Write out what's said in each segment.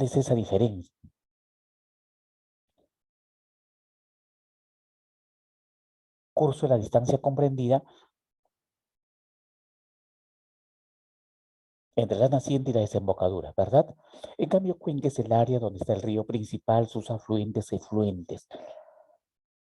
es esa diferencia? Curso de la distancia comprendida entre la naciente y la desembocadura, ¿verdad? En cambio, cuenca es el área donde está el río principal, sus afluentes y efluentes.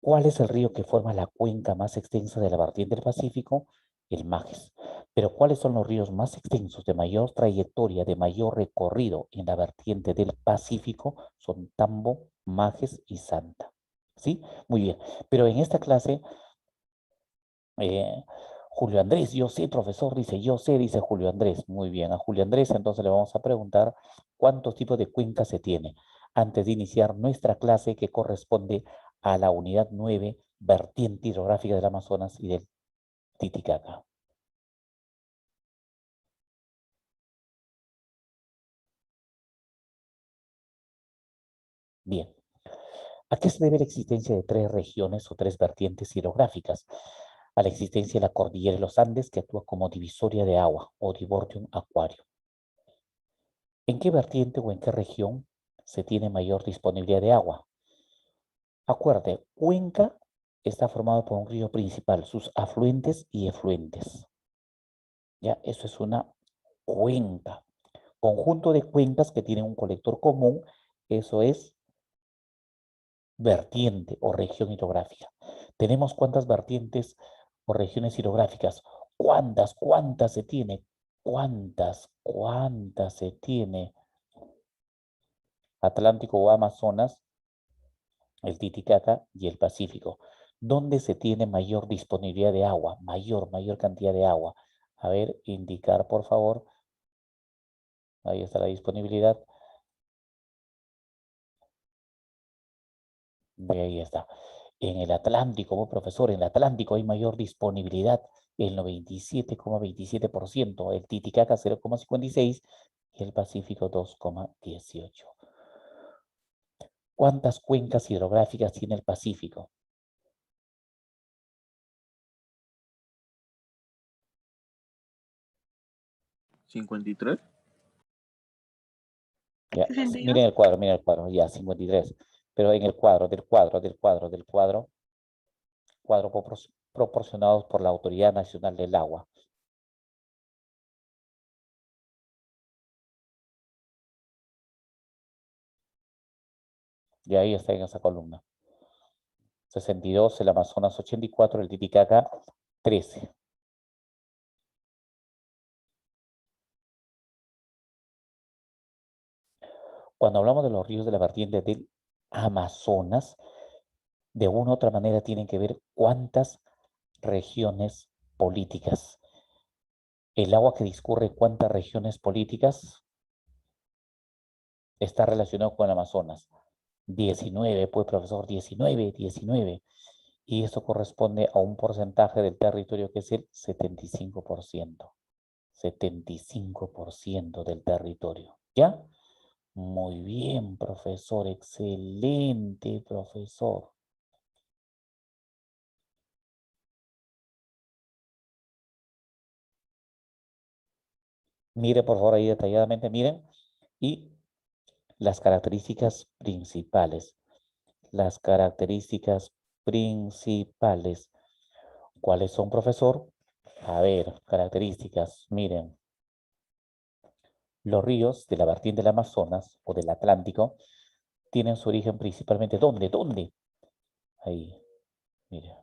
¿Cuál es el río que forma la cuenca más extensa de la vertiente del Pacífico? El Majes. Pero ¿cuáles son los ríos más extensos, de mayor trayectoria, de mayor recorrido en la vertiente del Pacífico? Son Tambo, Majes y Santa. ¿Sí? Muy bien. Pero en esta clase, eh, Julio Andrés, yo sé, profesor, dice, yo sé, dice Julio Andrés. Muy bien, a Julio Andrés entonces le vamos a preguntar cuántos tipos de cuencas se tiene antes de iniciar nuestra clase que corresponde a la unidad 9, vertiente hidrográfica del Amazonas y del Titicaca. Bien, ¿a qué se debe la existencia de tres regiones o tres vertientes hidrográficas? A la existencia de la cordillera de los Andes, que actúa como divisoria de agua o divortium aquario. ¿En qué vertiente o en qué región se tiene mayor disponibilidad de agua? Acuerde, Cuenca está formado por un río principal, sus afluentes y efluentes. Ya, eso es una cuenca. Conjunto de cuencas que tienen un colector común, eso es vertiente o región hidrográfica. ¿Tenemos cuántas vertientes o regiones hidrográficas? ¿Cuántas se tiene? ¿Cuántas se tiene? Atlántico o Amazonas, el Titicaca y el Pacífico. ¿Dónde se tiene mayor disponibilidad de agua? Mayor cantidad de agua. A ver, indicar, por favor. Ahí está la disponibilidad. Y ahí está. En el Atlántico, profesor, en el Atlántico hay mayor disponibilidad, el 97,27%, el Titicaca 0,56 y el Pacífico 2,18. ¿Cuántas cuencas hidrográficas tiene el Pacífico? ¿53? Ya, 62. miren el cuadro, ya, 53. Pero en el cuadro proporcionados por la Autoridad Nacional del Agua. Y ahí está en esa columna. 62, el Amazonas 84, el Titicaca 13. Cuando hablamos de los ríos de la vertiente del Amazonas, de una u otra manera tienen que ver cuántas regiones políticas. El agua que discurre cuántas regiones políticas está relacionado con el Amazonas. 19, pues profesor, 19. Y eso corresponde a un porcentaje del territorio que es el 75%. 75% del territorio. ¿Ya? Muy bien, profesor. Excelente, profesor. Mire, por favor, ahí detalladamente, miren. Y las características principales. Las características principales. ¿Cuáles son, profesor? A ver, características. Miren, los ríos de la vertiente del Amazonas o del Atlántico tienen su origen principalmente. ¿Dónde? ¿Dónde? Ahí, mire.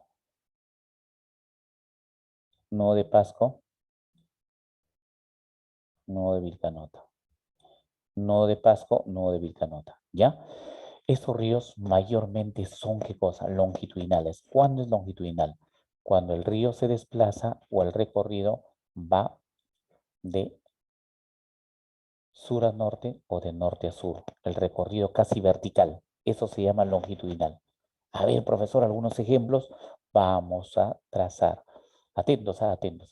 No de Pasco, no de Vilcanota. No de Pasco, no de Vilcanota. ¿Ya? Estos ríos mayormente son, ¿qué cosa? Longitudinales. ¿Cuándo es longitudinal? Cuando el río se desplaza o el recorrido va de sur a norte o de norte a sur. El recorrido casi vertical. Eso se llama longitudinal. A ver, profesor, algunos ejemplos. Vamos a trazar. Atentos, atentos.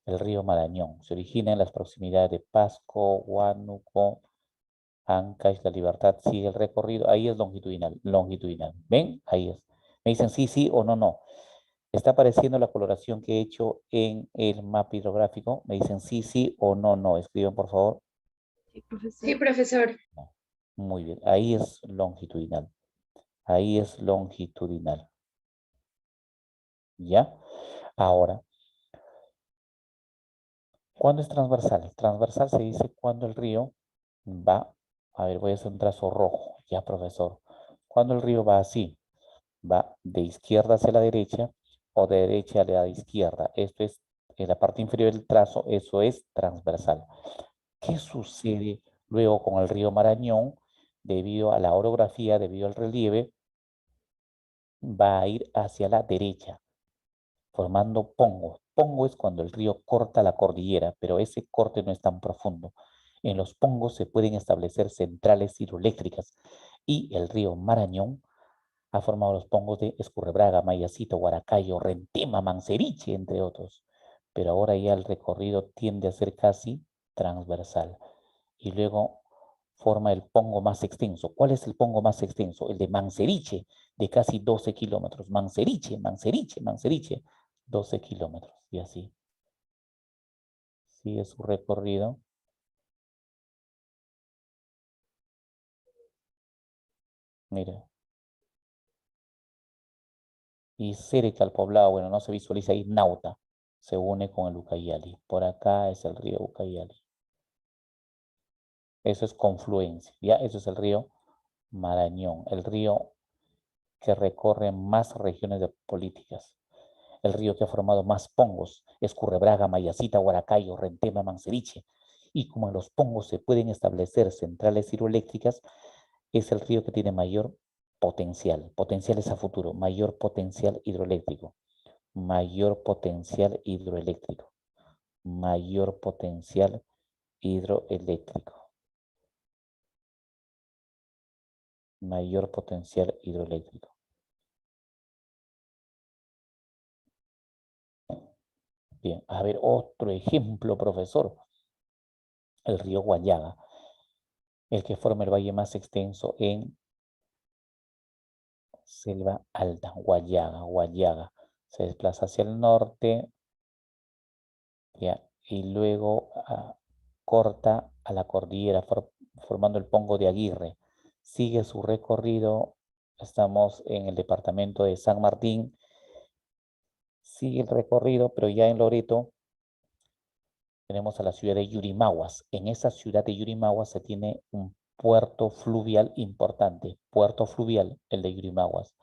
El río Marañón se origina en las proximidades de Pasco, Huánuco, Ancash, La Libertad. Sigue el recorrido. Ahí es longitudinal. ¿Ven? Ahí es. Me dicen sí o no. ¿Está apareciendo la coloración que he hecho en el mapa hidrográfico? Me dicen sí o no. Escriban, por favor. Sí, profesor. Sí, profesor. Muy bien, ahí es longitudinal. Ahí es longitudinal. ¿Ya? Ahora, ¿cuándo es transversal? Transversal se dice cuando el río va, a ver, voy a hacer un trazo rojo, ya profesor. Cuando el río va así, va de izquierda hacia la derecha o de derecha a la izquierda. Esto es, en la parte inferior del trazo, eso es transversal. ¿Qué sucede luego con el río Marañón? Debido a la orografía, debido al relieve, va a ir hacia la derecha, formando pongos. Pongo es cuando el río corta la cordillera, pero ese corte no es tan profundo. En los pongos se pueden establecer centrales hidroeléctricas y el río Marañón ha formado los pongos de Escurrebraga, Mayacito, Huaracayo, Rentema, Manseriche, entre otros. Pero ahora ya el recorrido tiende a ser casi transversal y luego forma el pongo más extenso. ¿Cuál es el pongo más extenso? El de Manseriche, de casi 12 kilómetros. Manseriche, Manseriche, Manseriche, 12 kilómetros. Y así sigue su recorrido. Mira, y cerca al poblado, bueno, no se visualiza ahí, Nauta, se une con el Ucayali. Por acá es el río Ucayali. Eso es confluencia, ¿ya? Eso es el río Marañón, el río que recorre más regiones de políticas, el río que ha formado más pongos, Escurrebraga, Mayacita, Huaracayo, Rentema, Manseriche. Y como en los pongos se pueden establecer centrales hidroeléctricas, es el río que tiene mayor potencial. Potencial es a futuro, mayor potencial hidroeléctrico, mayor potencial hidroeléctrico, mayor potencial hidroeléctrico, mayor potencial hidroeléctrico. Bien, a ver, otro ejemplo, profesor. El río Guayaga, el que forma el valle más extenso en Selva Alta, Guayaga, Guayaga. Se desplaza hacia el norte, ya, y luego corta a la cordillera, formando el Pongo de Aguirre. Sigue su recorrido, estamos en el departamento de San Martín, sigue el recorrido, pero ya en Loreto tenemos a la ciudad de Yurimaguas. En esa ciudad de Yurimaguas se tiene un puerto fluvial importante, puerto fluvial, el de Yurimaguas.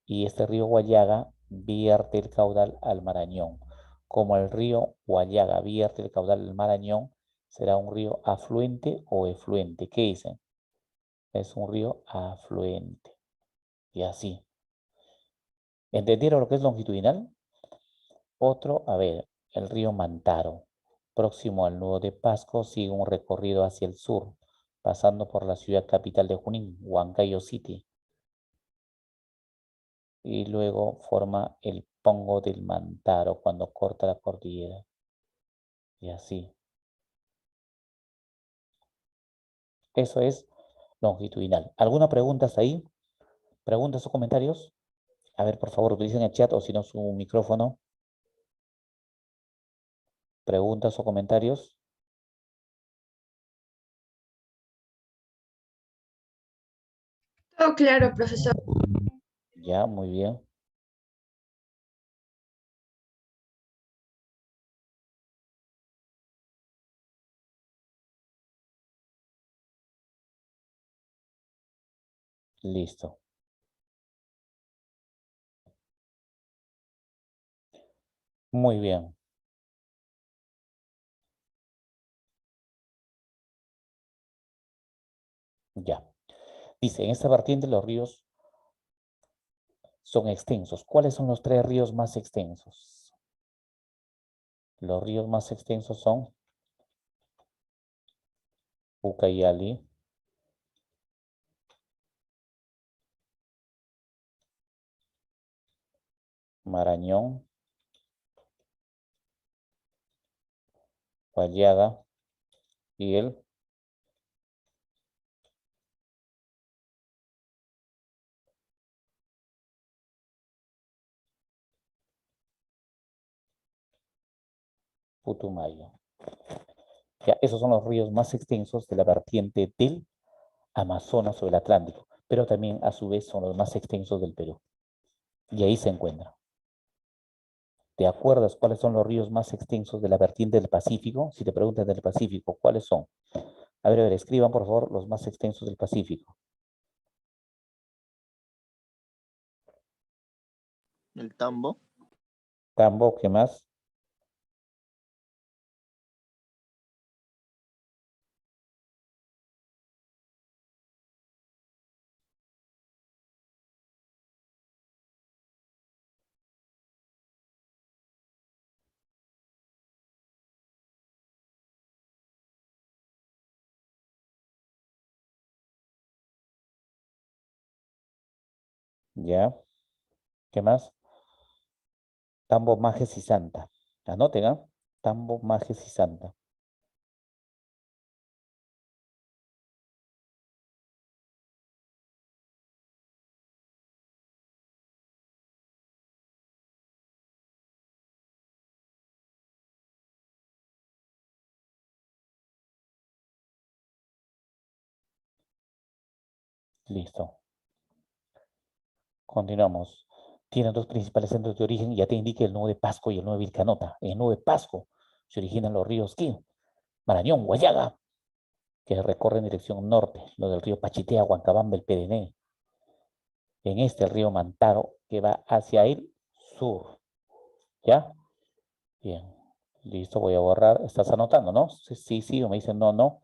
Y este río Guayaga vierte el caudal al Marañón. Como el río Guayaga vierte el caudal al Marañón, será un río afluente o efluente. ¿Qué dicen? Es un río afluente. Y así. ¿Entendieron lo que es longitudinal? Otro, a ver, el río Mantaro, próximo al nudo de Pasco, sigue un recorrido hacia el sur, pasando por la ciudad capital de Junín, Huancayo City, y luego forma el Pongo del Mantaro cuando corta la cordillera, y así. Eso es longitudinal. ¿Alguna pregunta hasta ahí? ¿Preguntas o comentarios? A ver, por favor, utilicen el chat o si no su micrófono. ¿Preguntas o comentarios? Todo claro, profesor. Ya, muy bien. Listo. Muy bien. Ya. Dice, en esta vertiente los ríos son extensos. ¿Cuáles son los tres ríos más extensos? Los ríos más extensos son Ucayali, Marañón, Guayaga y el Putumayo. Ya, esos son los ríos más extensos de la vertiente del Amazonas o el Atlántico, pero también a su vez son los más extensos del Perú. Y ahí se encuentran. ¿Te acuerdas cuáles son los ríos más extensos de la vertiente del Pacífico? Si te preguntan del Pacífico, ¿cuáles son? A ver, escriban por favor los más extensos del Pacífico. El Tambo. Tambo, ¿qué más? ¿Ya? ¿Qué más? Tambo, Majes y Santa. Anoten, ¿ah? Tambo, Majes y Santa. Listo. Continuamos. Tienen dos principales centros de origen, ya te indiqué el nudo de Pasco y el nudo de Vilcanota. En el nudo de Pasco se originan los ríos Quío, Marañón, Guayaga, que recorren dirección norte, lo del río Pachitea, Huancabamba, el Perené. En este el río Mantaro, que va hacia el sur. ¿Ya? Bien. Listo, voy a borrar. ¿Estás anotando, no? Sí, sí, sí, o me dicen no, no.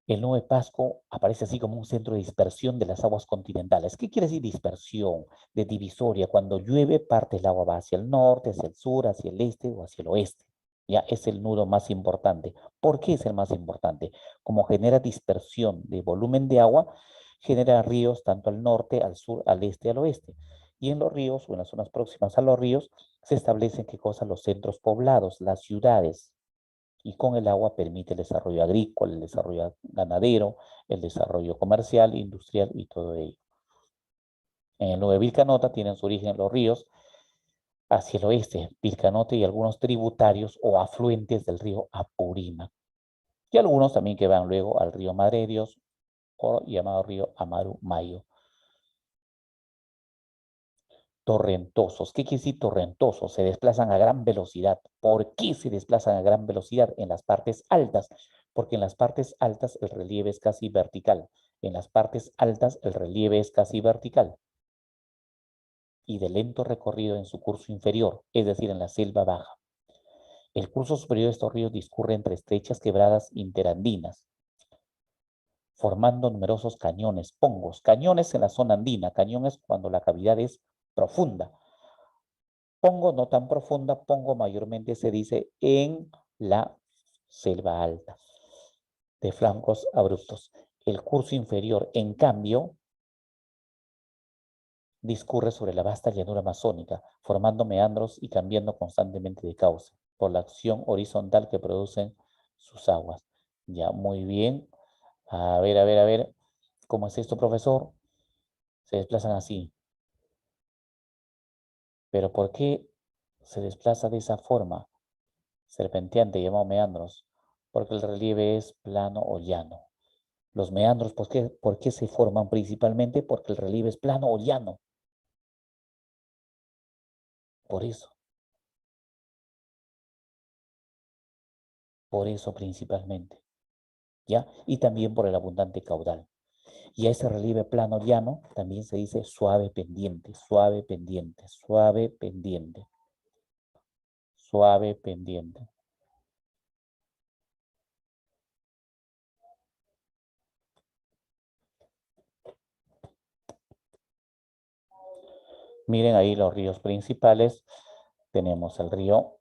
El nudo de Pasco aparece así como un centro de dispersión de las aguas continentales. ¿Qué quiere decir dispersión? De divisoria. Cuando llueve, parte el agua va hacia el norte, hacia el sur, hacia el este o hacia el oeste. Ya es el nudo más importante. ¿Por qué es el más importante? Como genera dispersión de volumen de agua, genera ríos tanto al norte, al sur, al este, al oeste. Y en los ríos o en las zonas próximas a los ríos se establecen qué cosas los centros poblados, las ciudades, y con el agua permite el desarrollo agrícola, el desarrollo ganadero, el desarrollo comercial, industrial y todo ello. En el nudo de Vilcanota tienen su origen los ríos hacia el oeste, Vilcanota y algunos tributarios o afluentes del río Apurímac. Y algunos también que van luego al río Madre de Dios o llamado río Amaru Mayo. Torrentosos. ¿Qué quiere decir torrentosos? Se desplazan a gran velocidad. ¿Por qué se desplazan a gran velocidad? En las partes altas, porque en las partes altas el relieve es casi vertical. En las partes altas el relieve es casi vertical y de lento recorrido en su curso inferior, es decir, en la selva baja. El curso superior de estos ríos discurre entre estrechas quebradas interandinas, formando numerosos cañones, pongos. Cañones en la zona andina, cañones cuando la cavidad es profunda. Pongo no tan profunda, pongo mayormente se dice en la selva alta, de flancos abruptos. El curso inferior, en cambio, discurre sobre la vasta llanura amazónica, formando meandros y cambiando constantemente de cauce por la acción horizontal que producen sus aguas. Ya, muy bien. A ver, a ver, a ver. ¿Cómo es esto, profesor? Se desplazan así. ¿Pero por qué se desplaza de esa forma? Serpenteante, llamado meandros, porque el relieve es plano o llano. Los meandros, por qué se forman principalmente? Porque el relieve es plano o llano. Por eso principalmente, ¿ya? Y también por el abundante caudal. Y a ese relieve plano llano también se dice suave pendiente, suave pendiente, suave pendiente, suave pendiente. Miren ahí los ríos principales. Tenemos el río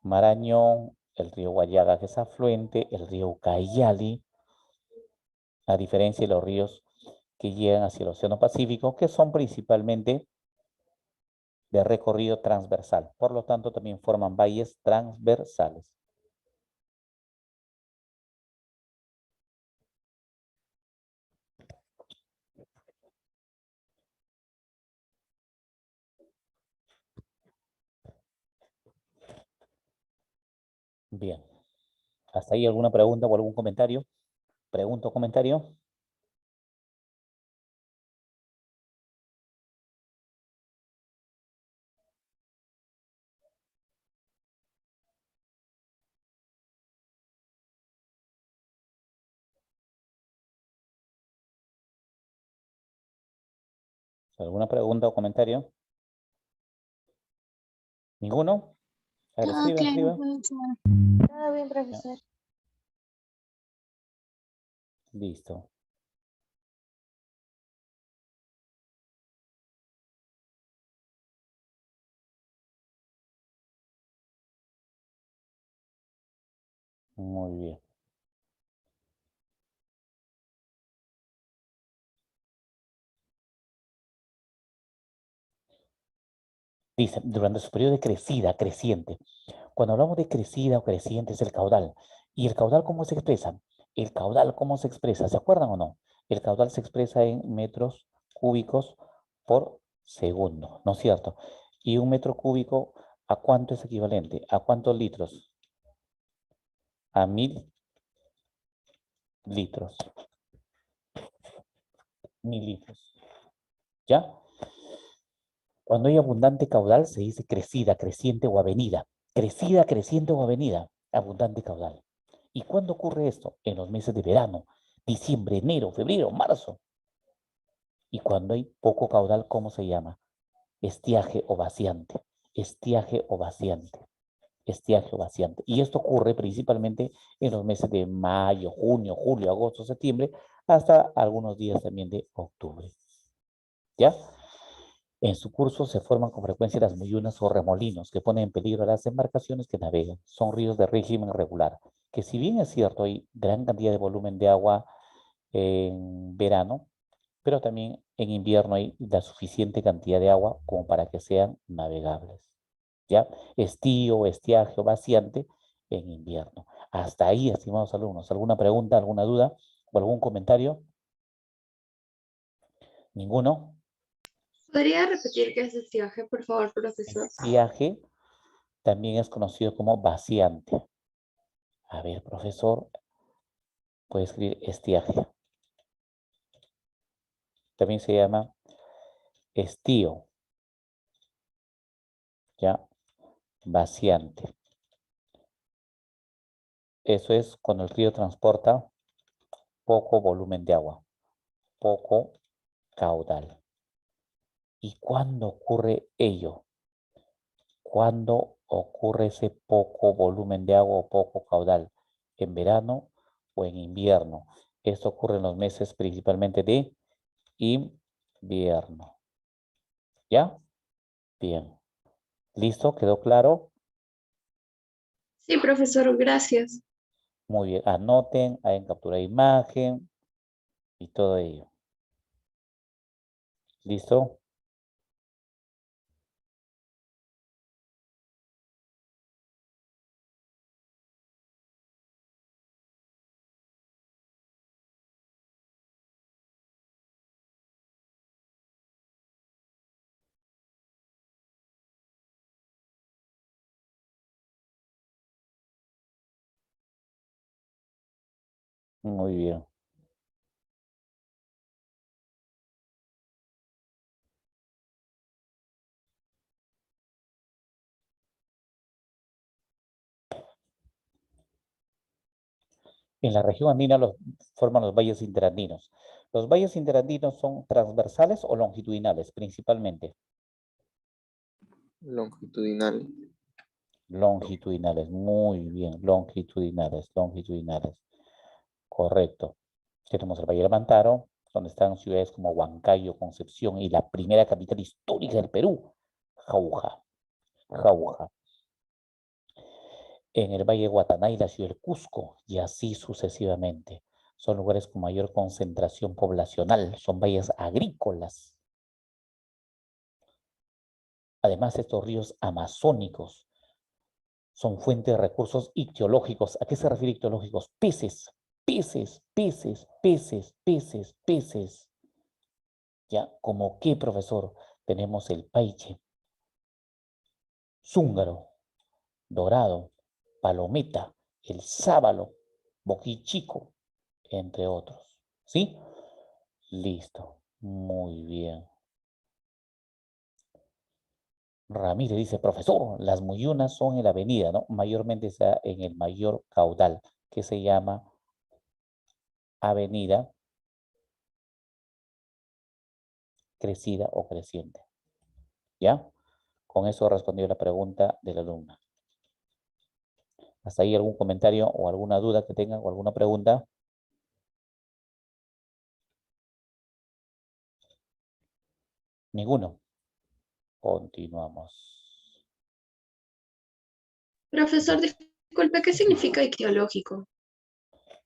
Marañón, el río Guayaga, que es afluente, el río Ucayali, a diferencia de los ríos que llegan hacia el Océano Pacífico, que son principalmente de recorrido transversal. Por lo tanto, también forman valles transversales. Bien. ¿Hasta ahí alguna pregunta o algún comentario? Pregunta o comentario. ¿Alguna pregunta o comentario? ¿Ninguno? A ver, Todo escriba, claro, escriba. profesor. Todo bien, profesor. Listo. Muy bien. Dice, durante su periodo de crecida, creciente. Cuando hablamos de crecida o creciente es el caudal. ¿Y el caudal cómo se expresa? El caudal, ¿cómo se expresa? ¿Se acuerdan o no? El caudal se expresa en metros cúbicos por segundo, ¿no es cierto? Y un metro cúbico, ¿a cuánto es equivalente? ¿A cuántos litros? A 1000 litros. 1000 litros. ¿Ya? Cuando hay abundante caudal se dice crecida, creciente o avenida. Crecida, creciente o avenida. Abundante caudal. ¿Y cuándo ocurre esto? En los meses de verano, diciembre, enero, febrero, marzo. Y cuando hay poco caudal, ¿cómo se llama? Estiaje o vaciante. Estiaje o vaciante. Estiaje o vaciante. Y esto ocurre principalmente en los meses de mayo, junio, julio, agosto, septiembre, hasta algunos días también de octubre. ¿Ya? En su curso se forman con frecuencia las muyunas o remolinos que ponen en peligro a las embarcaciones que navegan. Son ríos de régimen regular, que si bien es cierto hay gran cantidad de volumen de agua en verano, pero también en invierno hay la suficiente cantidad de agua como para que sean navegables. ¿Ya? Estío, estiaje o vaciante en invierno. Hasta ahí, estimados alumnos. ¿Alguna pregunta, alguna duda o algún comentario? ¿Ninguno? ¿Podría repetir qué es estiaje, por favor, profesor? Estiaje también es conocido como vaciante. A ver, profesor, puede escribir estiaje. También se llama estío, ¿ya? Vaciante. Eso es cuando el río transporta poco volumen de agua, poco caudal. ¿Y cuándo ocurre ello? ¿Cuándo ocurre ese poco volumen de agua o poco caudal? ¿En verano o en invierno? Esto ocurre en los meses principalmente de invierno. ¿Ya? Bien. ¿Listo? ¿Quedó claro? Sí, profesor, gracias. Muy bien. Anoten, hagan captura de imagen y todo ello. ¿Listo? Muy bien. En la región andina forman los valles interandinos. ¿Los valles interandinos son transversales o longitudinales principalmente? Longitudinal. Longitudinales, muy bien, longitudinales, longitudinales. Correcto. Tenemos el Valle del Mantaro, donde están ciudades como Huancayo, Concepción y la primera capital histórica del Perú, Jauja. Jauja. En el Valle de Guataná y la ciudad del Cusco, y así sucesivamente. Son lugares con mayor concentración poblacional, son valles agrícolas. Además, estos ríos amazónicos son fuente de recursos ictiológicos. ¿A qué se refiere ictiológicos? Peces, peces, peces, peces, peces, peces. ¿Ya? ¿Como qué, profesor? Tenemos el paiche, zúngaro, dorado, palometa, el sábalo, boquichico, entre otros. ¿Sí? Listo. Muy bien. Ramírez dice, profesor, las muyunas son en la avenida, ¿no? Mayormente está en el mayor caudal, que se llama avenida crecida o creciente. ¿Ya? Con eso respondió la pregunta de la alumna. ¿Hasta ahí algún comentario o alguna duda que tengan o alguna pregunta? Ninguno. Continuamos. Profesor, disculpe, ¿qué significa ictiológico?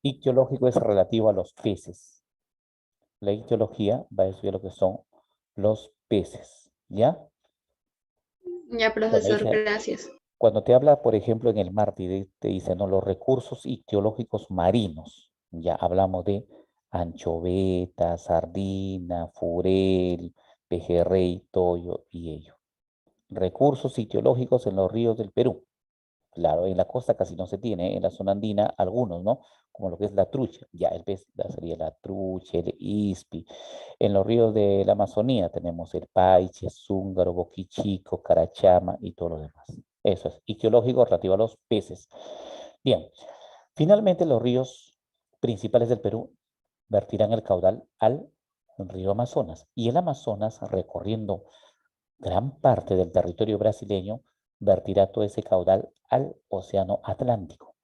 Ictiológico es relativo a los peces. La ictiología va a estudiar lo que son los peces. ¿Ya? Ya, Cuando profesor, dice, gracias. cuando te habla, por ejemplo, en el mar, te dice, ¿no? Los recursos ictiológicos marinos. Ya hablamos de anchoveta, sardina, furel, pejerrey, toyo y ello. Recursos ictiológicos en los ríos del Perú. Claro, en la costa casi no se tiene, en la zona andina algunos, ¿no? Como lo que es la trucha, ya el pez sería la trucha, el ispi. En los ríos de la Amazonía tenemos el paiche, zúngaro, boquichico, carachama y todo lo demás. Eso es, ictiológico relativo a los peces. Bien, finalmente los ríos principales del Perú vertirán el caudal al río Amazonas. Y el Amazonas, recorriendo gran parte del territorio brasileño, vertirá todo ese caudal al Océano Atlántico.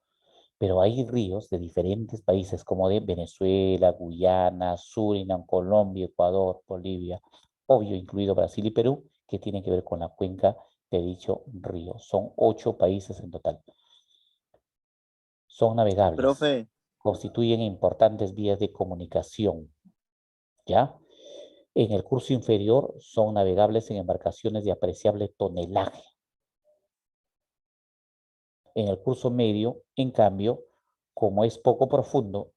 Pero hay ríos de diferentes países como de Venezuela, Guyana, Surinam, Colombia, Ecuador, Bolivia, obvio incluido Brasil y Perú, que tienen que ver con la cuenca de dicho río. Son 8 países en total. Son navegables, Profe, constituyen importantes vías de comunicación, ¿ya? En el curso inferior son navegables en embarcaciones de apreciable tonelaje. En el curso medio, en cambio, como es poco profundo,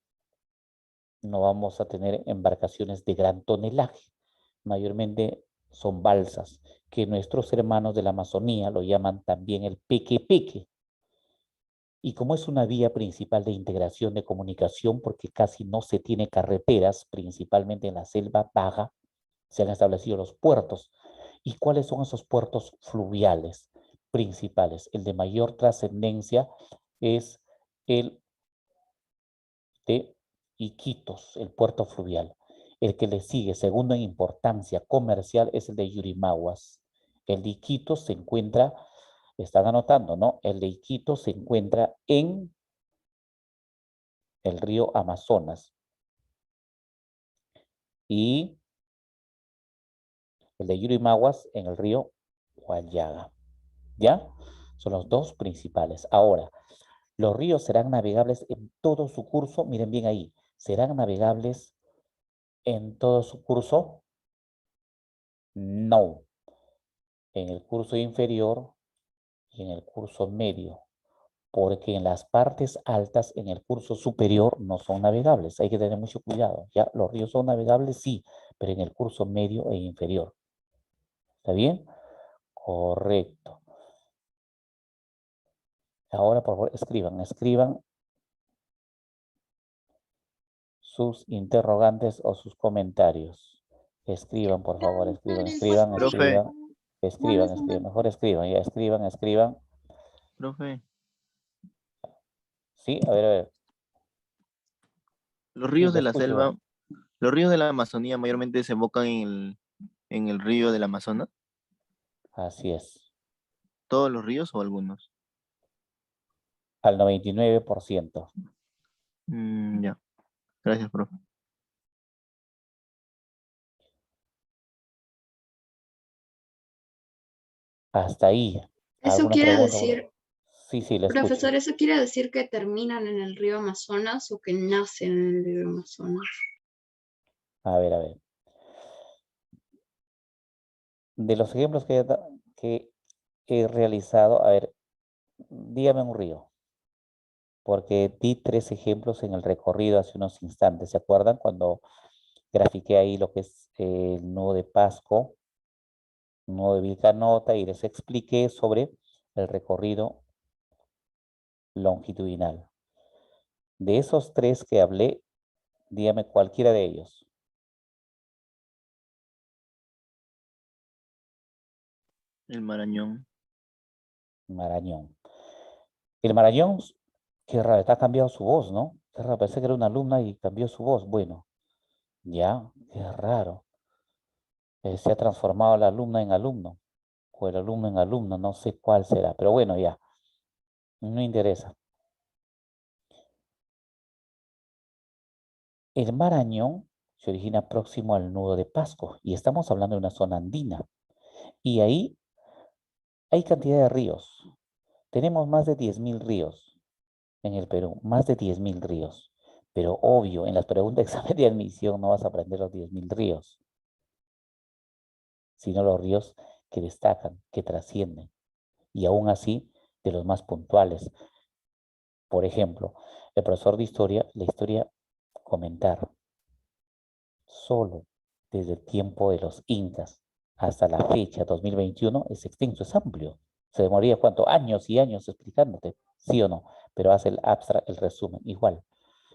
no vamos a tener embarcaciones de gran tonelaje. Mayormente son balsas, que nuestros hermanos de la Amazonía lo llaman también el peque-peque. Y como es una vía principal de integración de comunicación, porque casi no se tiene carreteras, principalmente en la selva baja, se han establecido los puertos. ¿Y cuáles son esos puertos fluviales principales? El de mayor trascendencia es el de Iquitos, el puerto fluvial. El que le sigue, segundo en importancia comercial, es el de Yurimaguas. El de Iquitos se encuentra, están anotando, ¿no? El de Iquitos se encuentra en el río Amazonas. Y el de Yurimaguas en el río Huallaga. ¿Ya? Son los dos principales. Ahora, los ríos serán navegables en todo su curso. Miren bien ahí. ¿Serán navegables en todo su curso? No. En el curso inferior y en el curso medio. Porque en las partes altas, en el curso superior, no son navegables. Hay que tener mucho cuidado. ¿Ya? Los ríos son navegables, sí, pero en el curso medio e inferior. ¿Está bien? Correcto. Ahora, por favor, escriban sus interrogantes o sus comentarios. Escriban, por favor, escriban. profe, Mejor escriban, ya, escriban. profe, Sí, a ver. los Sí, ríos lo de la escucho. selva, los ríos de la Amazonía mayormente desembocan en el río del Amazonas. Así es, ¿Todos los ríos o algunos? al 99%. Ya, gracias, profe. Hasta ahí. Eso ¿Alguna quiere pregunta? decir, Sí, lo profesor, escucho. ¿eso quiere decir que terminan en el río Amazonas o que nacen en el río Amazonas? A ver. De los ejemplos que he realizado, a ver, dígame un río, porque di 3 ejemplos en el recorrido hace unos instantes. ¿Se acuerdan cuando grafiqué ahí lo que es el nudo de Pasco, nudo de Vilcanota, y les expliqué sobre el recorrido longitudinal? De esos 3 que hablé, Dígame cualquiera de ellos. El Marañón. Marañón. El Marañón, qué raro, está cambiado su voz, ¿no? Qué raro, pensé que era una alumna y cambió su voz. Bueno, ya, qué raro. Se ha transformado la alumna en alumno, o el alumno en alumno, no sé cuál será, pero bueno, ya, no interesa. El Marañón se origina próximo al nudo de Pasco y estamos hablando de una zona andina. Y ahí hay cantidad de ríos. Tenemos más de 10.000 ríos en el Perú, más de 10.000 ríos. Pero obvio, en las preguntas de examen de admisión no vas a aprender los 10.000 ríos, sino los ríos que destacan, que trascienden. Y aún así, de los más puntuales. Por ejemplo, el profesor de historia, la historia comentar solo desde el tiempo de los incas hasta la fecha 2021 es extenso, es amplio. Se demoraría cuánto, años y años explicándote, sí o no, pero hace el abstract, el resumen, igual,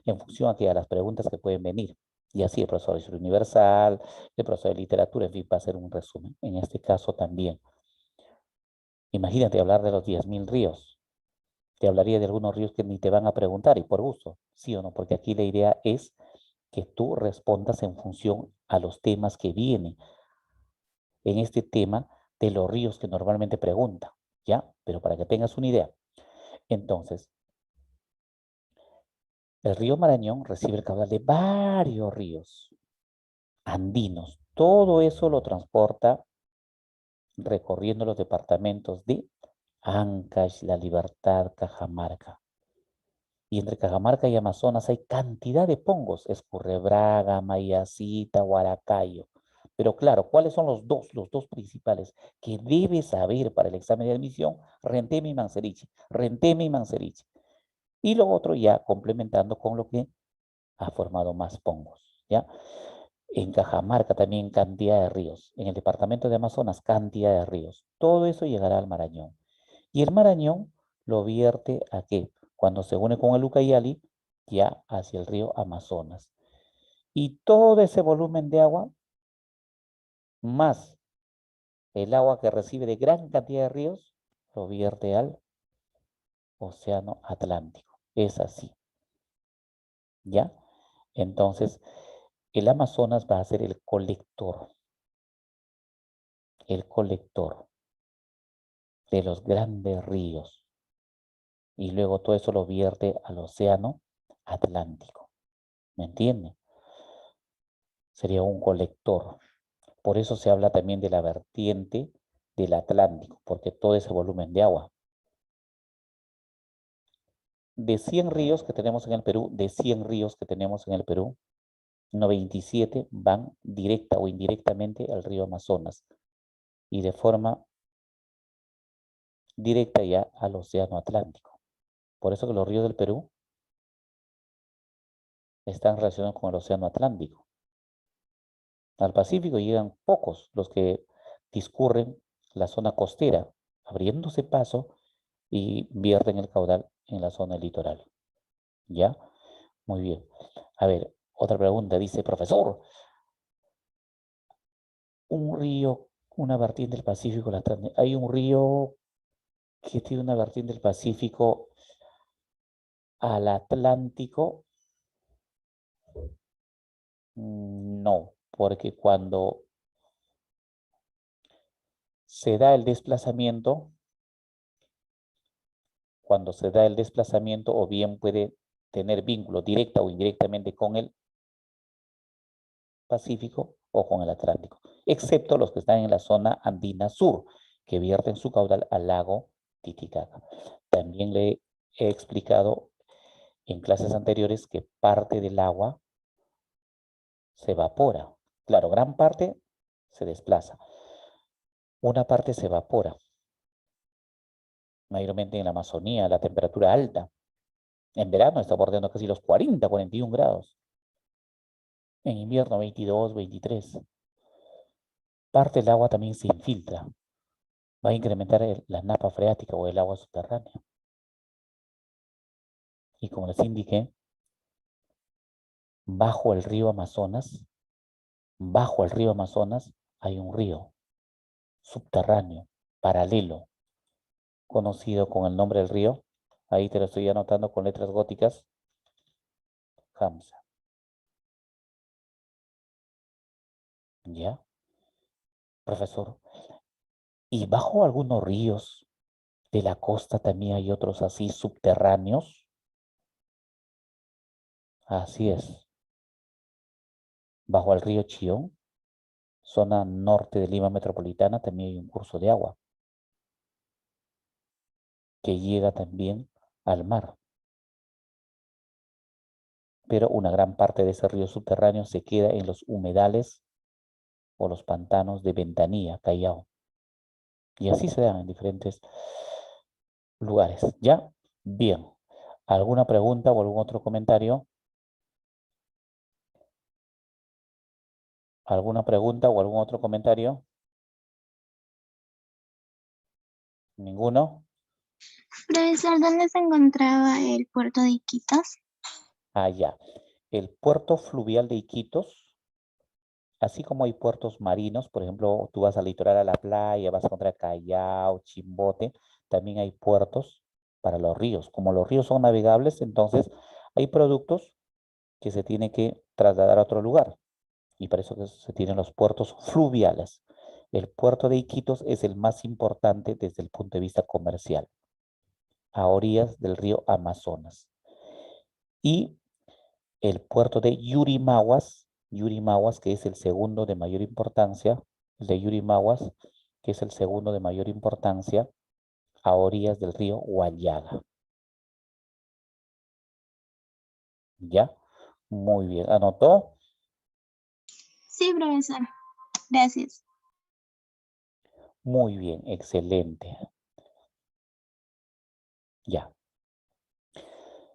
en función a las preguntas que pueden venir. Y así el profesor de historia universal, el profesor de literatura, en fin, va a hacer un resumen. En este caso también. Imagínate hablar de los 10.000 ríos. Te hablaría de algunos ríos que ni te van a preguntar y por gusto, sí o no, porque aquí la idea es que tú respondas en función a los temas que vienen en este tema de los ríos que normalmente preguntan, ¿ya? Pero para que tengas una idea. Entonces, el río Marañón recibe el caudal de varios ríos andinos. Todo eso lo transporta recorriendo los departamentos de Ancash, La Libertad, Cajamarca. Y entre Cajamarca y Amazonas hay cantidad de pongos, Escurrebraga, Mayacita, Huaracayo. Pero claro, ¿cuáles son los dos principales que debes saber para el examen de admisión? Renteme y Manseriche, Renteme y Manseriche. Y lo otro ya complementando con lo que ha formado más pongos, ¿ya? En Cajamarca también cantidad de ríos. En el departamento de Amazonas, cantidad de ríos. Todo eso llegará al Marañón. Y el Marañón lo vierte a qué? Cuando se une con el Ucayali, ya hacia el río Amazonas. Y todo ese volumen de agua, más el agua que recibe de gran cantidad de ríos, lo vierte al Océano Atlántico. Es así, ¿ya? Entonces, el Amazonas va a ser el colector de los grandes ríos. Y luego todo eso lo vierte al Océano Atlántico. ¿Me entiende? Sería un colector. Por eso se habla también de la vertiente del Atlántico, porque todo ese volumen de agua. De 100 ríos que tenemos en el Perú, 97 van directa o indirectamente al río Amazonas y de forma directa ya al Océano Atlántico. Por eso que los ríos del Perú están relacionados con el Océano Atlántico. Al Pacífico llegan pocos los que discurren la zona costera, abriéndose paso y vierten el caudal en la zona litoral. ¿Ya? Muy bien. A ver, otra pregunta. Dice, profesor, un río, una vertiente del Pacífico, hay un río que tiene una vertiente del Pacífico al Atlántico. No, porque cuando se da el desplazamiento, o bien puede tener vínculo directa o indirectamente con el Pacífico o con el Atlántico, excepto los que están en la zona andina sur, que vierten su caudal al lago Titicaca. También le he explicado en clases anteriores que parte del agua se evapora. Claro, gran parte se desplaza. Una parte se evapora, mayormente en la Amazonía, la temperatura alta. En verano está bordeando casi los 40, 41 grados. En invierno 22, 23. Parte del agua también se infiltra. Va a incrementar la napa freática o el agua subterránea. Y como les indiqué, bajo el río Amazonas, hay un río subterráneo, paralelo, conocido con el nombre del río. Ahí te lo estoy anotando con letras góticas. Hamza. ¿Ya? Profesor. Y bajo algunos ríos de la costa también hay otros así subterráneos. Así es. Bajo el río Chillón, zona norte de Lima Metropolitana, también hay un curso de agua que llega también al mar. Pero una gran parte de ese río subterráneo se queda en los humedales o los pantanos de Ventanilla, Callao. Y así se dan en diferentes lugares. ¿Ya? Bien. ¿Alguna pregunta o algún otro comentario? ¿Alguna pregunta o algún otro comentario? ¿Ninguno? Profesor, ¿dónde se encontraba el puerto de Iquitos? Ah, ya. El puerto fluvial de Iquitos, así como hay puertos marinos, por ejemplo, tú vas al litoral a la playa, vas a encontrar Callao, Chimbote, también hay puertos para los ríos. Como los ríos son navegables, entonces hay productos que se tienen que trasladar a otro lugar. Y para eso que se tienen los puertos fluviales. El puerto de Iquitos es el más importante desde el punto de vista comercial, a orillas del río Amazonas. Y el puerto de Yurimaguas, que es el segundo de mayor importancia, el de Yurimaguas, que es el segundo de mayor importancia, a orillas del río Huallaga. ¿Ya? Muy bien. ¿Anotó? Sí, profesor. Gracias. Muy bien, excelente. Ya.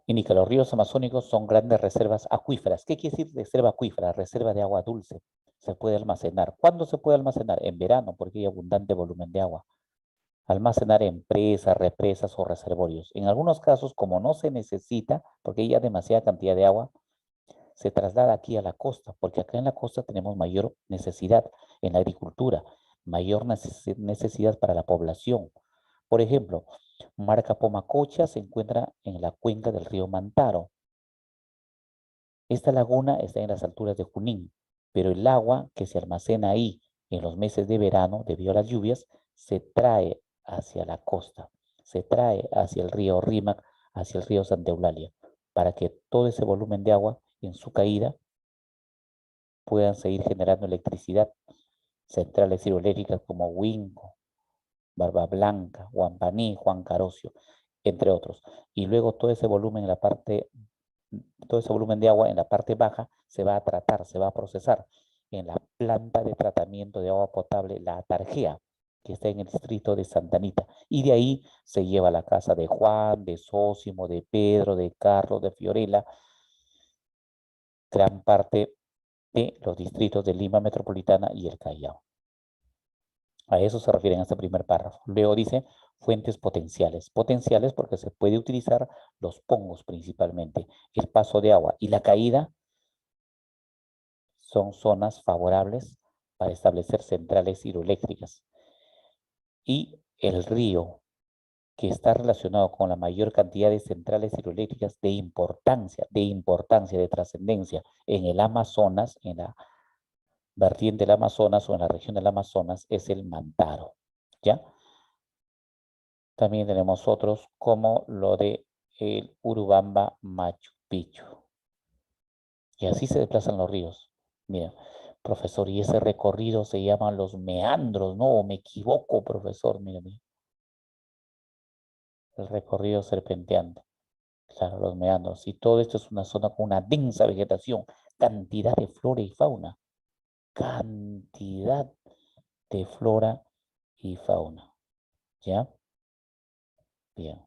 Indica, los ríos amazónicos son grandes reservas acuíferas. ¿Qué quiere decir reserva acuífera? Reserva de agua dulce. Se puede almacenar. ¿Cuándo se puede almacenar? En verano, porque hay abundante volumen de agua. Almacenar en presas, represas o reservorios. En algunos casos, como no se necesita, porque hay ya demasiada cantidad de agua, se traslada aquí a la costa, porque acá en la costa tenemos mayor necesidad en la agricultura, mayor necesidad para la población. Por ejemplo, Marca Pomacocha se encuentra en la cuenca del río Mantaro. Esta laguna está en las alturas de Junín, pero el agua que se almacena ahí en los meses de verano, debido a las lluvias, se trae hacia la costa, se trae hacia el río Rímac, hacia el río Santa Eulalia, para que todo ese volumen de agua en su caída puedan seguir generando electricidad. Centrales hidroeléctricas como Huinco, Barba Blanca, Huampaní, Juan Carocio, entre otros. Y luego todo ese volumen en la parte, todo ese volumen de agua en la parte baja se va a tratar, se va a procesar en la planta de tratamiento de agua potable, la Atarjea, que está en el distrito de Santa Anita. Y de ahí se lleva a la casa de Juan, de Sósimo, de Pedro, de Carlos, de Fiorella, gran parte de los distritos de Lima Metropolitana y el Callao. A eso se refiere en este primer párrafo. Luego dice fuentes potenciales. Potenciales porque se puede utilizar los pongos principalmente. El paso de agua y la caída son zonas favorables para establecer centrales hidroeléctricas. Y el río, que está relacionado con la mayor cantidad de centrales hidroeléctricas de importancia, de trascendencia en el Amazonas, en la vertiente del Amazonas o en la región del Amazonas, es el Mantaro. ¿Ya? También tenemos otros como lo de el Urubamba Machu Picchu. Y así se desplazan los ríos. Mira, profesor, y ese recorrido se llaman los meandros, ¿no? ¿O me equivoco, profesor? Mira, mira. El recorrido serpenteante. Claro, los meandros. Y todo esto es una zona con una densa vegetación, cantidad de flora y fauna. Cantidad de flora y fauna. ¿Ya? Bien.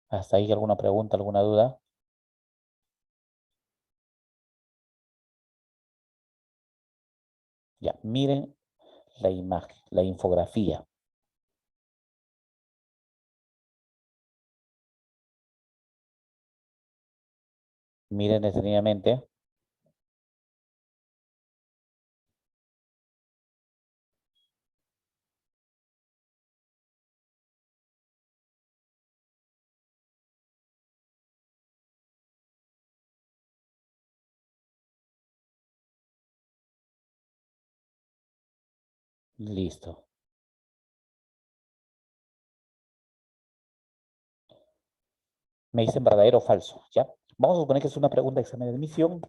¿Hasta ahí alguna pregunta, alguna duda? Ya, miren la imagen, la infografía. Miren detenidamente. Listo. Me dicen verdadero o falso, ¿ya? Vamos a suponer que es una pregunta de examen de admisión.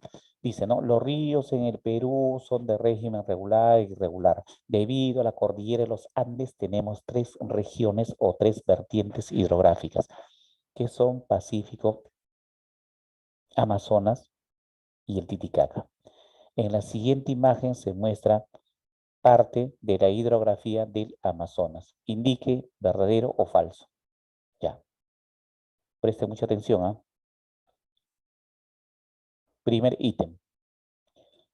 Dice, ¿no? Los ríos en el Perú son de régimen regular e irregular. Debido a la cordillera de los Andes, tenemos tres regiones o tres vertientes hidrográficas, que son Pacífico, Amazonas y el Titicaca. En la siguiente imagen se muestra parte de la hidrografía del Amazonas. Indique verdadero o falso. Ya. Preste mucha atención, ¿ah? Primer ítem.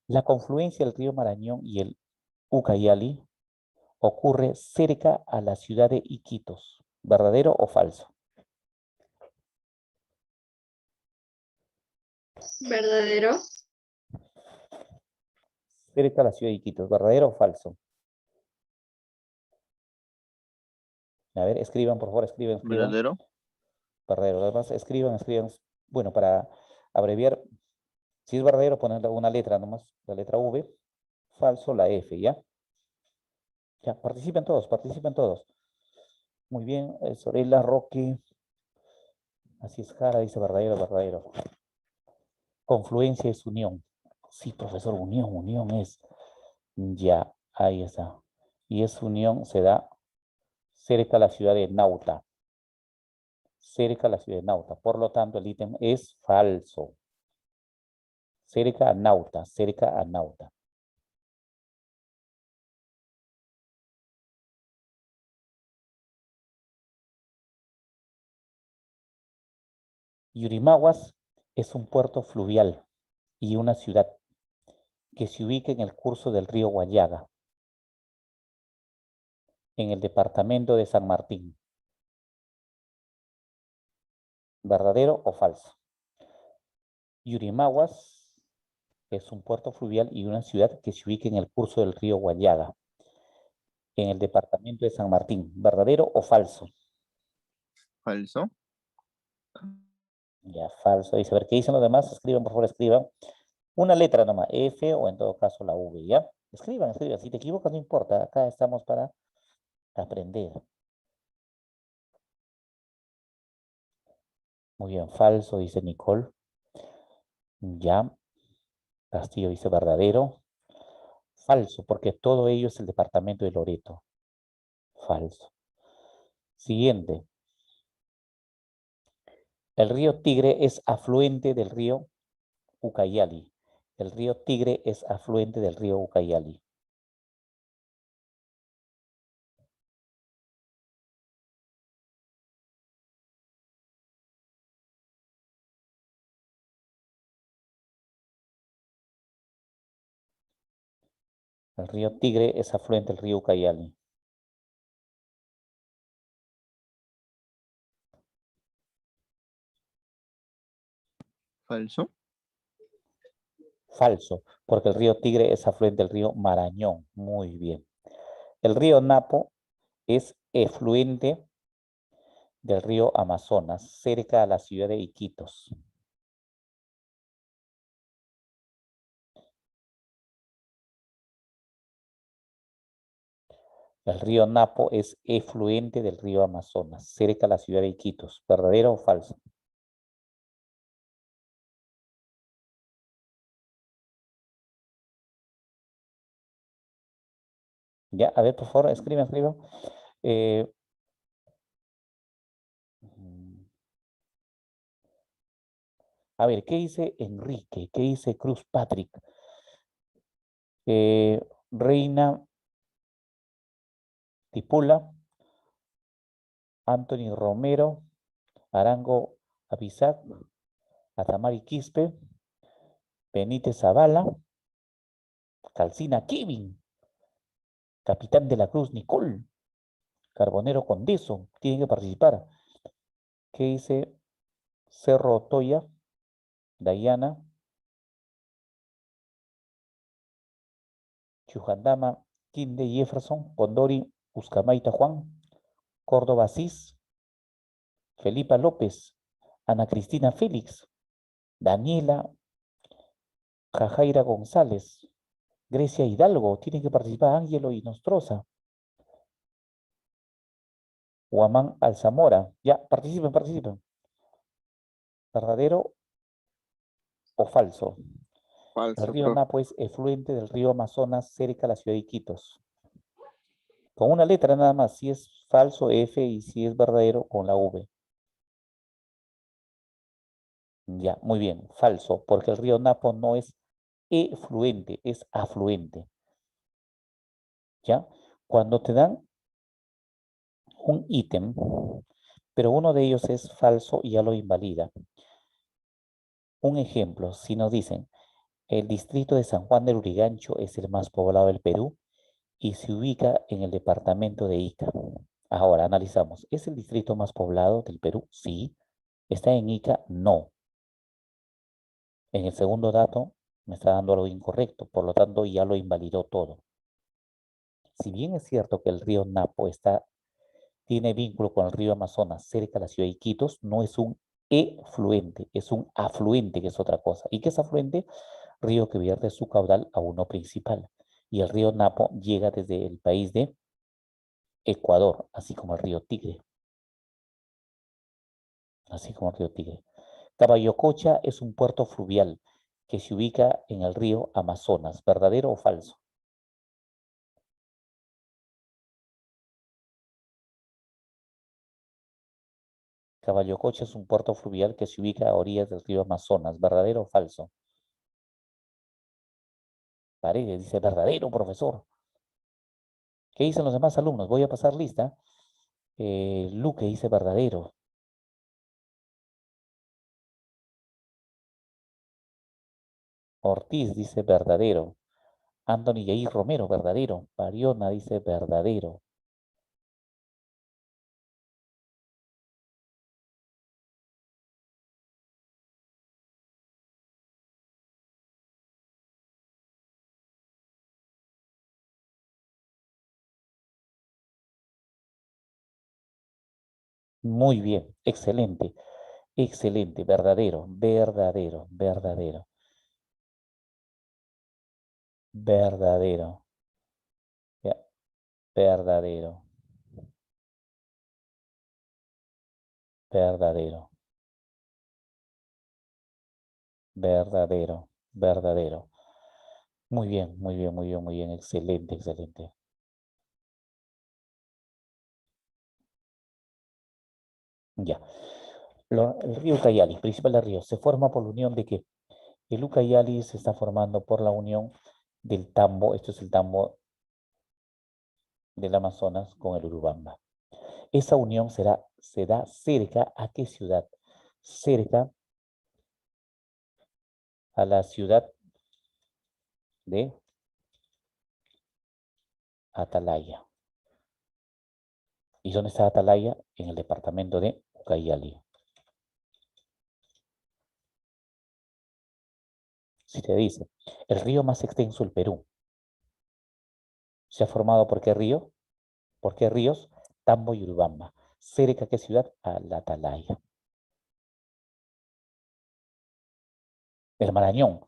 La confluencia del río Marañón y el Ucayali ocurre cerca a la ciudad de Iquitos. ¿Verdadero o falso? Verdadero. Cerca a la ciudad de Iquitos. ¿Verdadero o falso? A ver, escriban, por favor, escriban. ¿Verdadero? Verdadero. Además, escriban. Bueno, para abreviar, si es verdadero, poner una letra nomás, la letra V. Falso, la F, ¿ya? Ya, participen todos, participen todos. Muy bien, Sorella, Roque. Así es, Jara dice verdadero, verdadero. Confluencia es unión. Sí, profesor, unión es. Ya, ahí está. Y esa unión se da cerca a la ciudad de Nauta. Cerca a la ciudad de Nauta. Por lo tanto, el ítem es falso. Cerca a Nauta, cerca a Nauta. Yurimaguas es un puerto fluvial y una ciudad que se ubica en el curso del río Guayaga, en el departamento de San Martín. ¿Verdadero o falso? Yurimaguas es un puerto fluvial y una ciudad que se ubica en el curso del río Guayaga, en el departamento de San Martín. ¿Verdadero o falso? Falso. Ya, falso. Dice, a ver, ¿qué dicen los demás? Escriban, por favor, escriban. Una letra nomás, F o en todo caso la V, ¿ya? Escriban. Si te equivocas, no importa. Acá estamos para aprender. Muy bien, falso, dice Nicole. Ya. Castillo dice verdadero. Falso, porque todo ello es el departamento de Loreto. Falso. Siguiente. El río Tigre es afluente del río Ucayali. El río Tigre es afluente del río Ucayali. El río Tigre es afluente del río Ucayali. Falso. Falso, porque el río Tigre es afluente del río Marañón. Muy bien. El río Napo es efluente del río Amazonas, cerca a la ciudad de Iquitos. El río Napo es efluente del río Amazonas, cerca a la ciudad de Iquitos. ¿Verdadero o falso? Ya, a ver, por favor, escriban. Eh, a ver, ¿qué dice Enrique? ¿Qué dice Cruz Patrick? Reina Tipula, Anthony Romero, Arango Abizac, Atamari Quispe, Benítez Zavala, Calcina Kevin, Capitán de la Cruz Nicole, Carbonero Condeso, tienen que participar. ¿Qué dice Cerro Toya? Dayana, Chujandama, Quinde Jefferson, Condori, Uscamaita Juan, Córdoba Cis, Felipa López, Ana Cristina Félix, Daniela, Jajaira González, Grecia Hidalgo, tiene que participar Ángelo y Nostroza, Guamán Alzamora, ya, participen, participen. ¿Verdadero o falso? El Falso, río profe. Napo es efluente del río Amazonas cerca de la ciudad de Iquitos. Con una letra nada más, si es falso F y si es verdadero con la V. Ya, muy bien, falso, porque el río Napo no es efluente, es afluente. ¿Ya? Cuando te dan un ítem, pero uno de ellos es falso y ya lo invalida. Un ejemplo, si nos dicen, el distrito de San Juan del Urigancho es el más poblado del Perú y se ubica en el departamento de Ica. Ahora analizamos, ¿es el distrito más poblado del Perú? Sí. ¿Está en Ica? No. En el segundo dato me está dando algo incorrecto, por lo tanto ya lo invalidó todo. Si bien es cierto que el río Napo tiene vínculo con el río Amazonas cerca de la ciudad de Iquitos, no es un efluente, es un afluente, que es otra cosa. ¿Y qué es afluente? Río que vierte su caudal a uno principal. Y el río Napo llega desde el país de Ecuador, así como el río Tigre. Así como el río Tigre. Caballococha es un puerto fluvial que se ubica en el río Amazonas. ¿Verdadero o falso? Caballococha es un puerto fluvial que se ubica a orillas del río Amazonas. ¿Verdadero o falso? Paredes dice verdadero, profesor. ¿Qué dicen los demás alumnos? Voy a pasar lista. Luque dice verdadero. Ortiz dice verdadero. Anthony Yair Romero, verdadero. Pariona dice verdadero. Muy bien, excelente, excelente, verdadero, verdadero, verdadero, verdadero, ya, verdadero, verdadero, verdadero, verdadero. Muy bien, muy bien, muy bien, muy bien, excelente, excelente. Ya. El río Ucayali, principal de río, se forma por la unión de que el Ucayali se está formando por la unión del Tambo, esto es el Tambo del Amazonas con el Urubamba. Esa unión se da cerca a qué ciudad? Cerca a la ciudad de Atalaya. ¿Y dónde está Atalaya? En el departamento de Ucayali. Si te dice, el río más extenso del Perú, ¿se ha formado por qué río? ¿Por qué ríos? Tambo y Urubamba. ¿Cerca a qué ciudad? A la Atalaya. El Marañón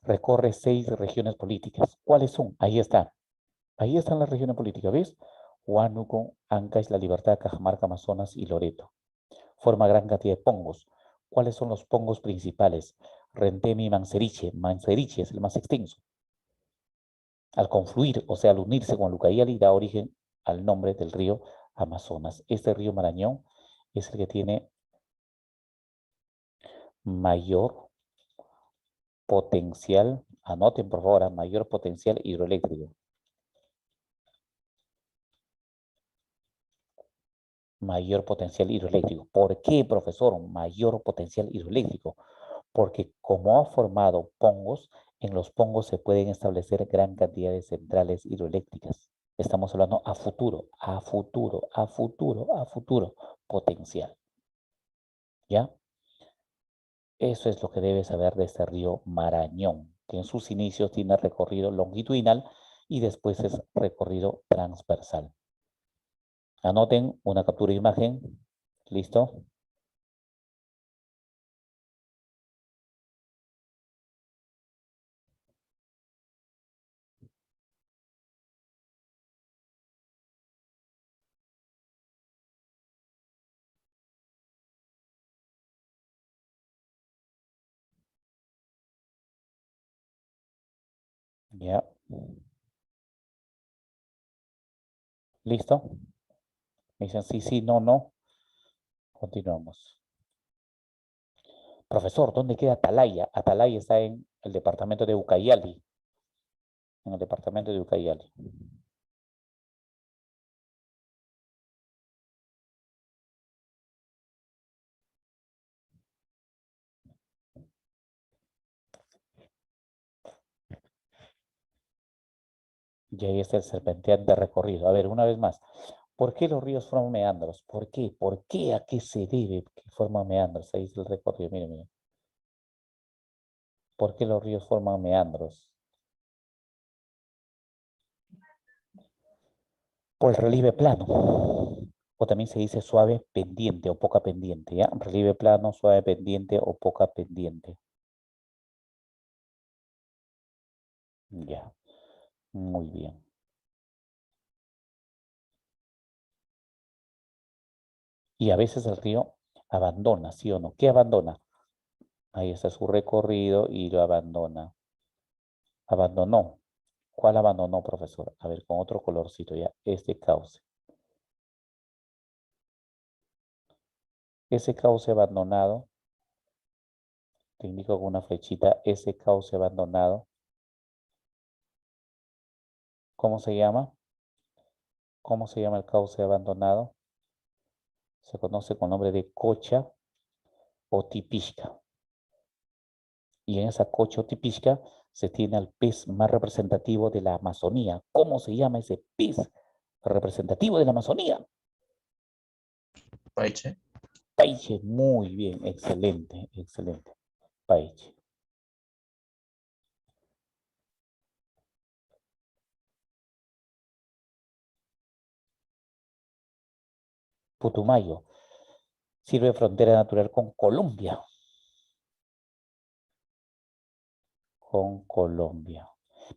recorre 6 regiones políticas. ¿Cuáles son? Ahí está. Ahí están las regiones políticas, ¿ves? Huánuco, Ancash, La Libertad, Cajamarca, Amazonas y Loreto. Forma gran cantidad de pongos. ¿Cuáles son los pongos principales? Rentemi y Manseriche. Manseriche es el más extenso. Al confluir, o sea, al unirse con Lucayali, da origen al nombre del río Amazonas. Este río Marañón es el que tiene mayor potencial, anoten por favor, mayor potencial hidroeléctrico. Mayor potencial hidroeléctrico. ¿Por qué, profesor? Mayor potencial hidroeléctrico. Porque como ha formado pongos, en los pongos se pueden establecer gran cantidad de centrales hidroeléctricas. Estamos hablando a futuro, a futuro, a futuro, a futuro, potencial. ¿Ya? Eso es lo que debes saber de este río Marañón, que en sus inicios tiene recorrido longitudinal y después es recorrido transversal. Anoten una captura de imagen. ¿Listo? Ya. ¿Listo? Me dicen sí, sí, no, no. Continuamos. Profesor, ¿dónde queda Atalaya? Atalaya está en el departamento de Ucayali. En el departamento de Ucayali. Y ahí está el serpenteante recorrido. A ver, una vez más. ¿Por qué los ríos forman meandros? ¿Por qué? ¿Por qué? ¿A qué se debe que forman meandros? Ahí está el recorrido. Miren, miren. ¿Por qué los ríos forman meandros? Por el relieve plano. O también se dice suave pendiente o poca pendiente, ¿ya? Relieve plano, suave pendiente o poca pendiente. Ya, muy bien. Y a veces el río abandona, ¿sí o no? ¿Qué abandona? Ahí está su recorrido y lo abandona. Abandonó. ¿Cuál abandonó, profesor? A ver, con otro colorcito ya. Este cauce. Ese cauce abandonado, te indico con una flechita, ese cauce abandonado, ¿cómo se llama? ¿Cómo se llama el cauce abandonado? Se conoce con nombre de cocha o tipisca. Y en esa cocha o tipisca se tiene al pez más representativo de la Amazonía. ¿Cómo se llama ese pez representativo de la Amazonía? Paiche. Paiche, muy bien, excelente, excelente. Paiche. Putumayo. Sirve de frontera natural con Colombia. Con Colombia.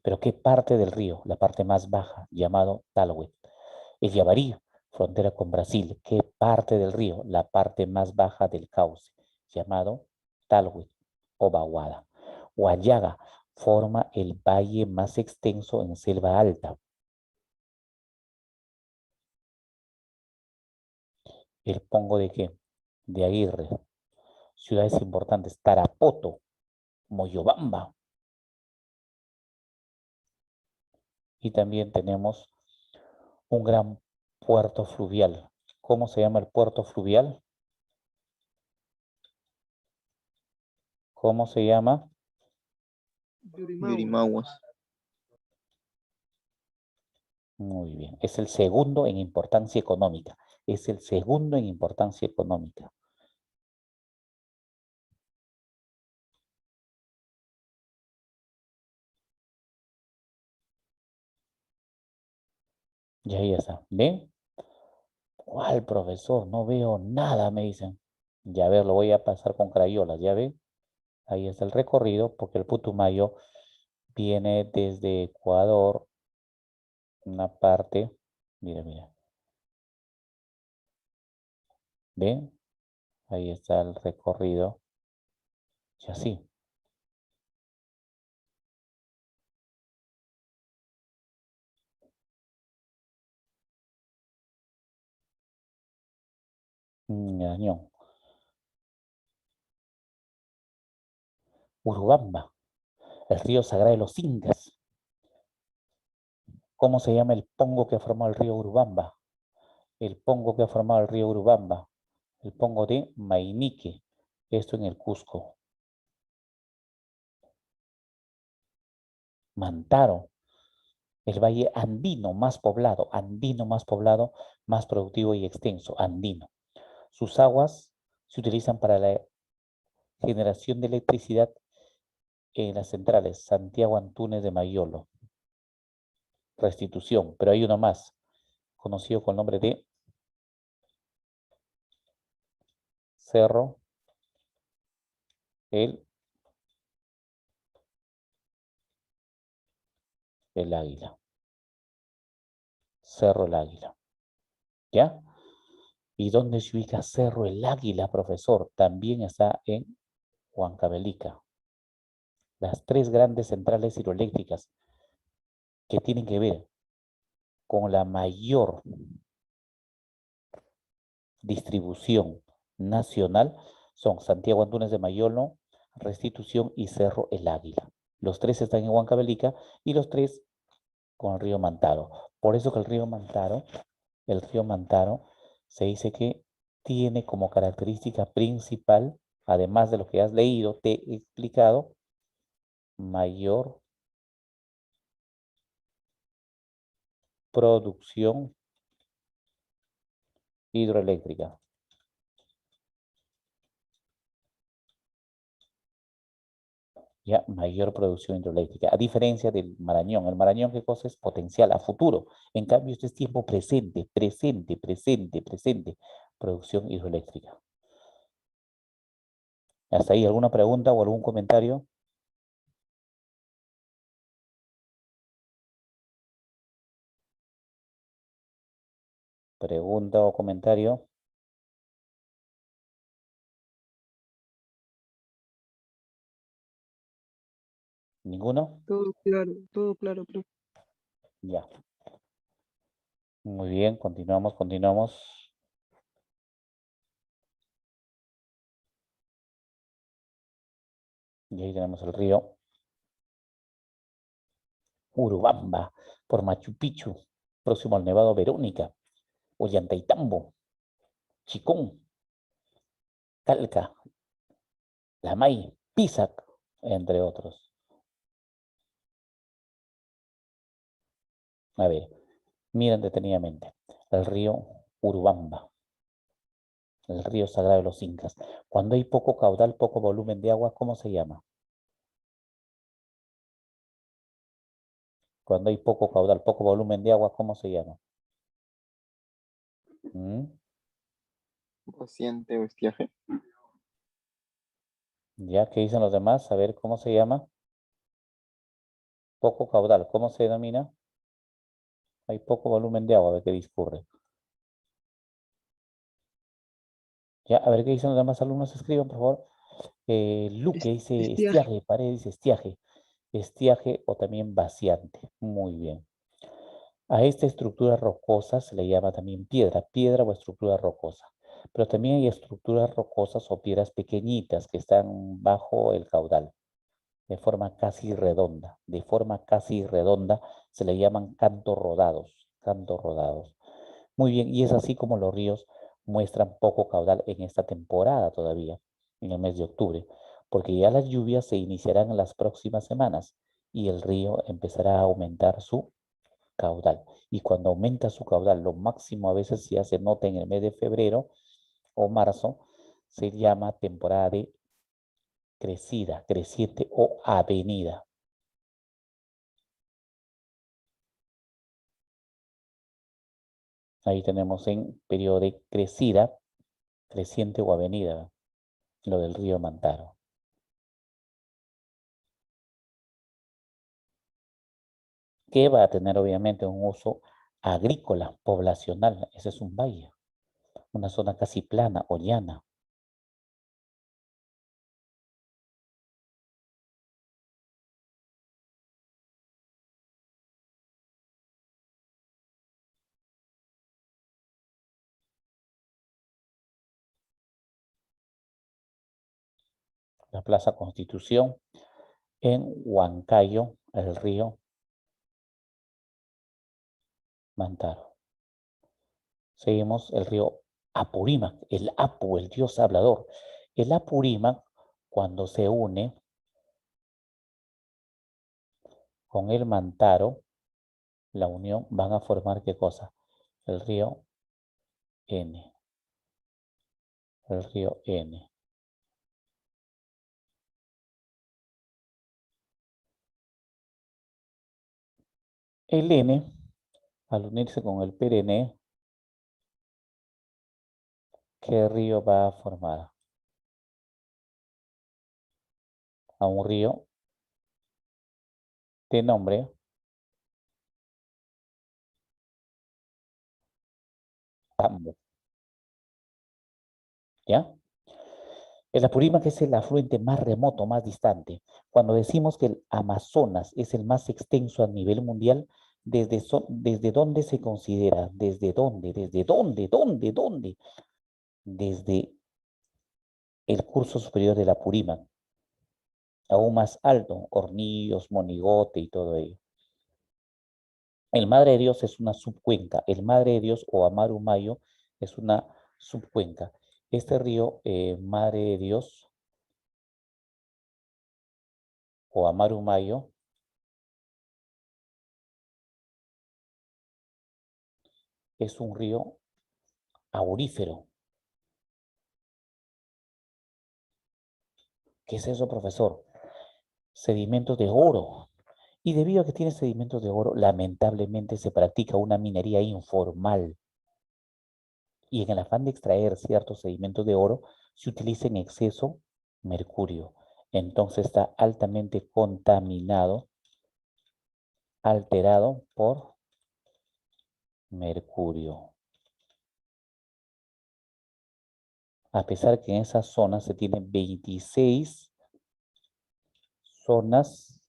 Pero ¿qué parte del río? La parte más baja, llamado Talhue. El Yavarí, frontera con Brasil. ¿Qué parte del río? La parte más baja del cauce, llamado Talhue o Baguada. Huallaga forma el valle más extenso en selva alta. ¿El Pongo de qué? De Aguirre. Ciudades importantes, Tarapoto, Moyobamba. Y también tenemos un gran puerto fluvial. ¿Cómo se llama el puerto fluvial? ¿Cómo se llama? Yurimaguas. Muy bien. Es el segundo en importancia económica. Es el segundo en importancia económica. Y ahí está. ¿Ven? ¿Cuál, profesor? No veo nada, me dicen. Ya a ver, lo voy a pasar con crayolas. ¿Ya ven? Ahí está el recorrido, porque el Putumayo viene desde Ecuador, una parte. Mira, mira. ¿Ven? Ahí está el recorrido. Y así. Ñañón. Urubamba, el río sagrado de los incas. ¿Cómo se llama el pongo que ha formado el río Urubamba? El pongo que ha formado el río Urubamba. El pongo de Mainique. Esto en el Cusco. Mantaro, el valle andino más poblado, más productivo y extenso, andino. Sus aguas se utilizan para la Generación de electricidad en las centrales Santiago Antúnez de Mayolo. Restitución, pero hay uno más, conocido con el nombre de Cerro el Águila. Cerro el Águila. ¿Ya? ¿Y dónde se ubica Cerro el Águila, profesor? También está en Huancavelica. Las tres grandes centrales hidroeléctricas que tienen que ver con la mayor distribución nacional son Santiago Antúnez de Mayolo, Restitución y Cerro el Águila. Los tres están en Huancavelica y los tres con el río Mantaro. Por eso que el río Mantaro se dice que tiene como característica principal, además de lo que has leído, te he explicado, mayor producción hidroeléctrica. Ya, mayor producción hidroeléctrica. A diferencia del Marañón. El Marañón, ¿qué cosa es? Potencial a futuro. En cambio, este es tiempo presente, presente. Producción hidroeléctrica. ¿Hasta ahí alguna pregunta o algún comentario? ¿Pregunta o comentario? ¿Ninguno? Todo claro, profe. Ya. Muy bien, continuamos. Y ahí tenemos el río Urubamba, por Machu Picchu, próximo al Nevado Verónica, Ollantaytambo, Chicún, Calca, Lamay, Pisac, entre otros. A ver, miren detenidamente. El río Urubamba, el río sagrado de los incas. Cuando hay poco caudal, poco volumen de agua, ¿cómo se llama? Cuando hay poco caudal, poco volumen de agua, ¿cómo se llama? ¿Mm? Paciente o estiaje. ¿Ya? ¿Qué dicen los demás? A ver, ¿cómo se llama? Poco caudal, ¿cómo se denomina? Hay poco volumen de agua, a ver qué discurre. Ya, a ver qué dicen los demás alumnos, escriban, por favor. Luque dice Estiaje. estiaje, Pared dice estiaje. Estiaje o también vaciante. Muy bien. A esta estructura rocosa se le llama también piedra o estructura rocosa. Pero también hay estructuras rocosas o piedras pequeñitas que están bajo el caudal, de forma casi redonda. De forma casi redonda se le llaman cantos rodados. Cantos rodados. Muy bien, y es así como los ríos muestran poco caudal en esta temporada todavía, en el mes de octubre, porque ya las lluvias se iniciarán en las próximas semanas y el río empezará a aumentar su caudal. Y cuando aumenta su caudal, lo máximo a veces ya se nota en el mes de febrero o marzo, se llama temporada de crecida, creciente o avenida. Ahí tenemos en periodo de crecida, creciente o avenida, lo del río Mantaro. Que va a tener obviamente un uso agrícola, poblacional. Ese es un valle, una zona casi plana o llana. La Plaza Constitución en Huancayo, el río Mantaro. Seguimos el río Apurímac, el Apu, el dios hablador. El Apurímac, cuando se une con el Mantaro, la unión van a formar ¿qué cosa? El río N. El río N. El N, al unirse con el perenne, ¿qué río va a formar? A un río de nombre Tambo. ¿Ya? El Apurímac es el afluente más remoto, más distante. Cuando decimos que el Amazonas es el más extenso a nivel mundial, ¿desde dónde se considera? ¿Desde dónde? ¿Desde dónde? ¿Dónde? Desde el curso superior del Apurímac, aún más alto, Hornillos, Monigote y todo ello. El Madre de Dios es una subcuenca. El Madre de Dios o Amaru Mayo es una subcuenca. Este río, Madre de Dios o Amaru Mayo, es un río aurífero. ¿Qué es eso, profesor? Sedimentos de oro. Y debido a que tiene sedimentos de oro, lamentablemente se practica una minería informal. Y en el afán de extraer ciertos sedimentos de oro, se utiliza en exceso mercurio. Entonces está altamente contaminado, alterado por mercurio. A pesar que en esa zona se tienen 26 zonas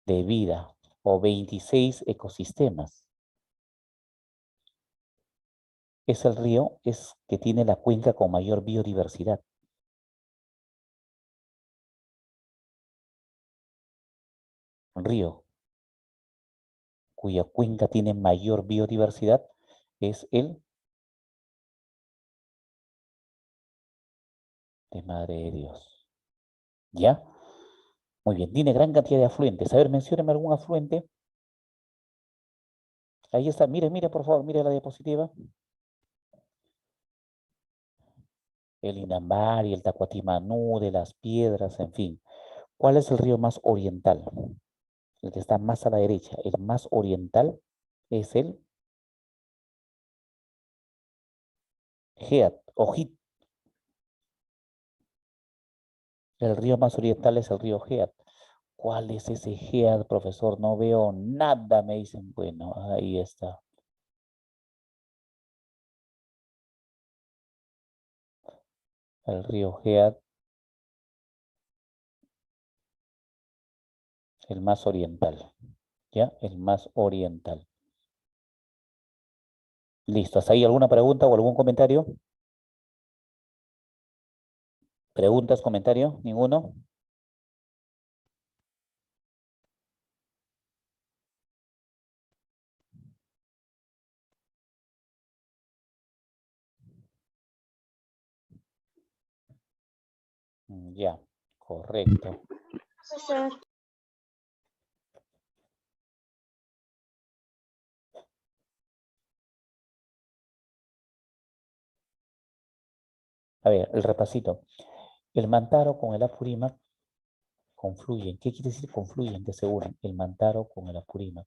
de vida o 26 ecosistemas. Es el río que tiene la cuenca con mayor biodiversidad. Un río cuya cuenca tiene mayor biodiversidad es el de Madre de Dios. ¿Ya? Muy bien, tiene gran cantidad de afluentes. A ver, mencióneme algún afluente. Ahí está, mire, por favor, mire la diapositiva. El Inambari, el Tacuatimanú, de las Piedras, en fin. ¿Cuál es el río más oriental? El que está más a la derecha. El más oriental es el Geat o Jit. El río más oriental es el río Geat. ¿Cuál es ese Geat, profesor? No veo nada, me dicen. Bueno, ahí está. El río Geat, el más oriental. ¿Ya? El más oriental. Listo. ¿Hasta ahí alguna pregunta o algún comentario? ¿Preguntas, comentarios? ¿Ninguno? Ya, correcto. Profesor, A ver, el repasito. El Mantaro con el Apurímac confluyen. ¿Qué quiere decir confluyen? De seguro. El Mantaro con el Apurímac.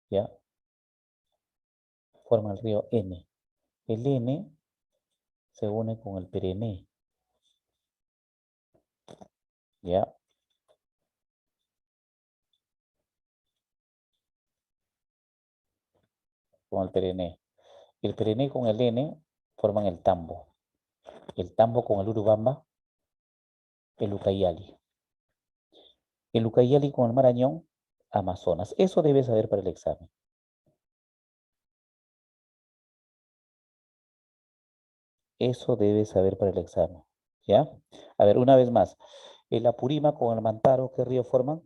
¿Ya? Forma el río N. El N se une con el Perenne. ¿Ya? Con el Perenne. El Perenne con el N forman el Tambo. El Tambo con el Urubamba, el Ucayali. El Ucayali con el Marañón, Amazonas. Eso debes saber para el examen. Eso debes saber para el examen. ¿Ya? A ver, una vez más. El Apurímac con el Mantaro, ¿qué río forman?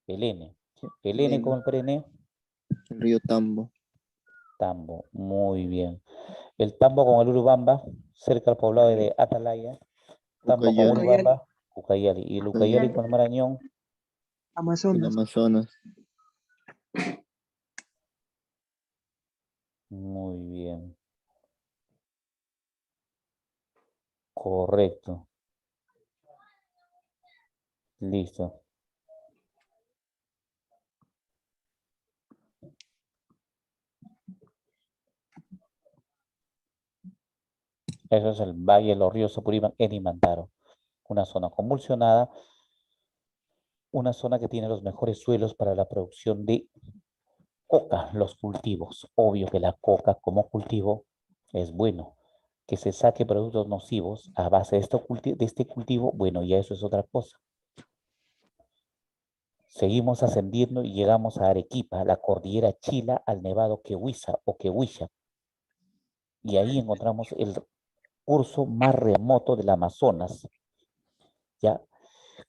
El N. ¿Sí? El N con el Perenne, El río Tambo. Tambo. Muy bien. El Tambo con el Urubamba, cerca al poblado de Atalaya. Tambo con Ucayali. Urubamba, Ucayali. Y el Ucayali con el Marañón, El Amazonas. Amazonas. muy bien. Correcto. Listo. Eso es el Valle de los Ríos Apurímac en Imantaro. Una zona convulsionada, una zona que tiene los mejores suelos para la producción de coca, los cultivos. Obvio que la coca como cultivo es bueno. Que se saque productos nocivos a base de este cultivo, bueno, ya eso es otra cosa. Seguimos ascendiendo y llegamos a Arequipa, la cordillera Chila, al nevado Quehuiza o Quehuisha. Y ahí encontramos el curso más remoto del Amazonas. ¿Ya?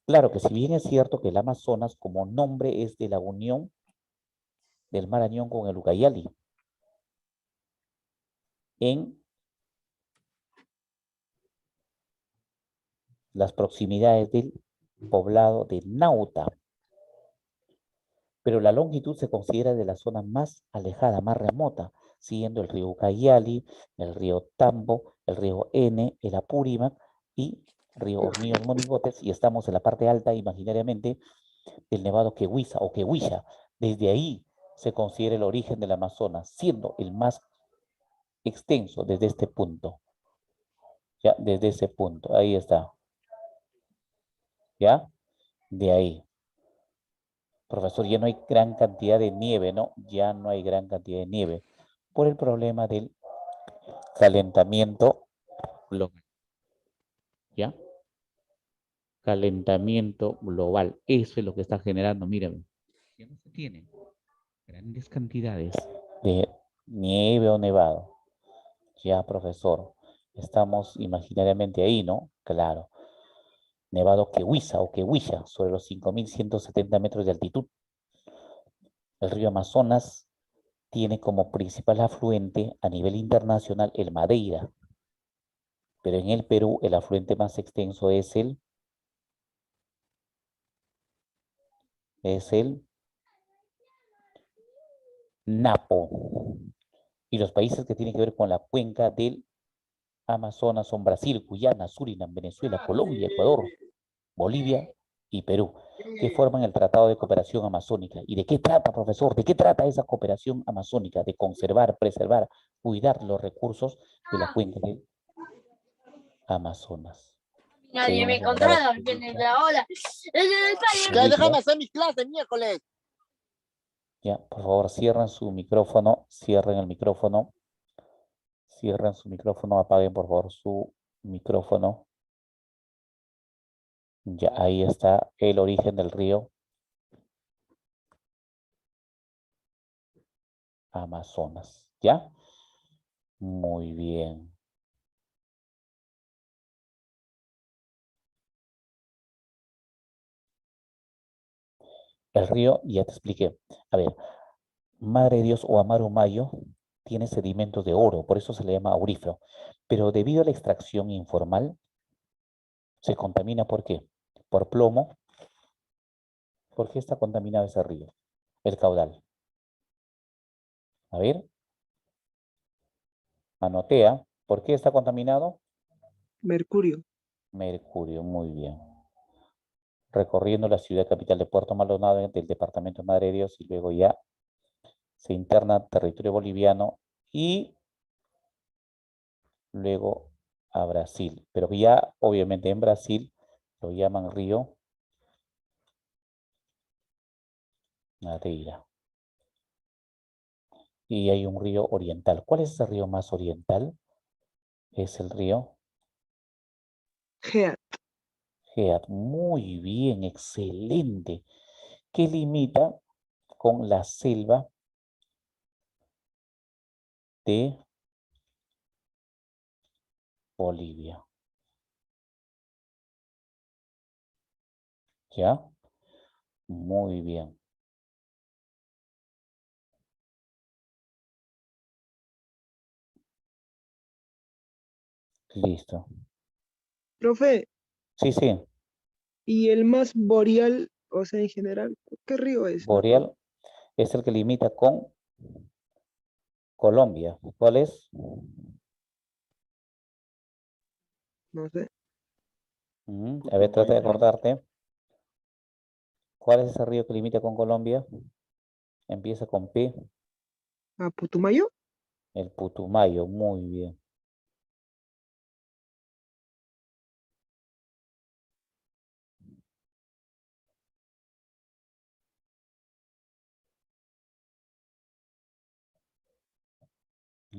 Claro que si bien es cierto que el Amazonas como nombre es de la unión del Marañón con el Ucayali, en las proximidades del poblado de Nauta, pero la longitud se considera de la zona más alejada, más remota, siguiendo el río Ucayali, el río Tambo, el río N, el Apurímac y río Hornillos Monigotes, y estamos en la parte alta, imaginariamente, del nevado Quehuiza o Quehuisha. Desde ahí se considera el origen del Amazonas, siendo el más extenso desde este punto. Ya, desde ese punto, ahí está. ¿Ya? De ahí. Profesor, ya no hay gran cantidad de nieve, ¿no? Ya no hay gran cantidad de nieve por el problema del calentamiento global. ¿Ya? Calentamiento global. Eso es lo que está generando, mírame. Ya no se tienen grandes cantidades de nieve o nevado. Ya, profesor. Estamos imaginariamente ahí, ¿no? Claro. Nevado Quehuiza o Quehuisha, sobre los 5.170 metros de altitud. El río Amazonas tiene como principal afluente a nivel internacional el Madeira, pero en el Perú el afluente más extenso es el Napo. Y los países que tienen que ver con la cuenca del Amazonas son Brasil, Guyana, Surinam, Venezuela, Colombia, Ecuador, Bolivia y Perú, que forman el Tratado de Cooperación Amazónica. ¿Y de qué trata, profesor? ¿De qué trata esa cooperación amazónica? De conservar, preservar, cuidar los recursos de la cuenca del Amazonas. Nadie me Seguimos controla, viene la ola. Ya déjame hacer mis clases miércoles. Ya, por favor, cierren su micrófono, cierren el micrófono, cierren su micrófono, apaguen por favor su micrófono. Ya, ahí está el origen del río Amazonas. ¿Ya? Muy bien. El río, ya te expliqué. A ver, Madre de Dios o Amaro Mayo tiene sedimentos de oro, por eso se le llama aurífero. Pero debido a la extracción informal, se contamina, ¿por qué? Por plomo. ¿Por qué está contaminado ese río? El caudal. A ver, anotea. ¿Por qué está contaminado? Mercurio. Mercurio, muy bien. Recorriendo la ciudad capital de Puerto Maldonado del departamento de Madre de Dios y luego ya se interna a territorio boliviano y luego a Brasil. Pero ya obviamente en Brasil lo llaman río Madeira. Y hay un río oriental. ¿Cuál es ese río más oriental? Es el río Geat. Geat. Muy bien, excelente. Que limita con la selva de Bolivia. ¿Ya? Muy bien. Listo. Profe, Sí, sí. ¿y el más boreal, o sea, en general, qué río es? Boreal es el que limita con Colombia. ¿Cuál es? No sé. A ver, trata de acordarte. ¿Cuál es ese río que limita con Colombia? Empieza con P, ¿A Putumayo? el Putumayo, muy bien.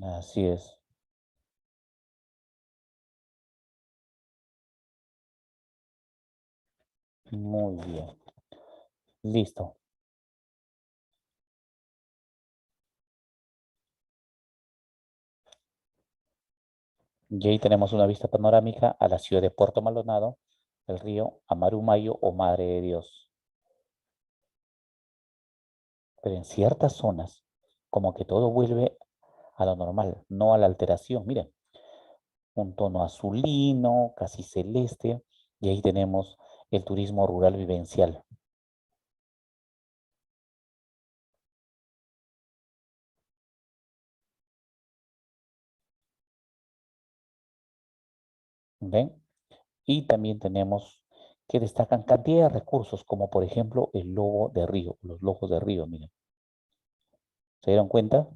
Así es. Muy bien. Listo. Y ahí tenemos una vista panorámica a la ciudad de Puerto Maldonado, el río Amarumayo o Madre de Dios. Pero en ciertas zonas, como que todo vuelve a lo normal, no a la alteración. Miren, un tono azulino, casi celeste, y ahí tenemos el turismo rural vivencial. ¿Ven? Y también tenemos que destacan cantidad de recursos, como por ejemplo el lobo de río, los lobos de río, miren. ¿Se dieron cuenta?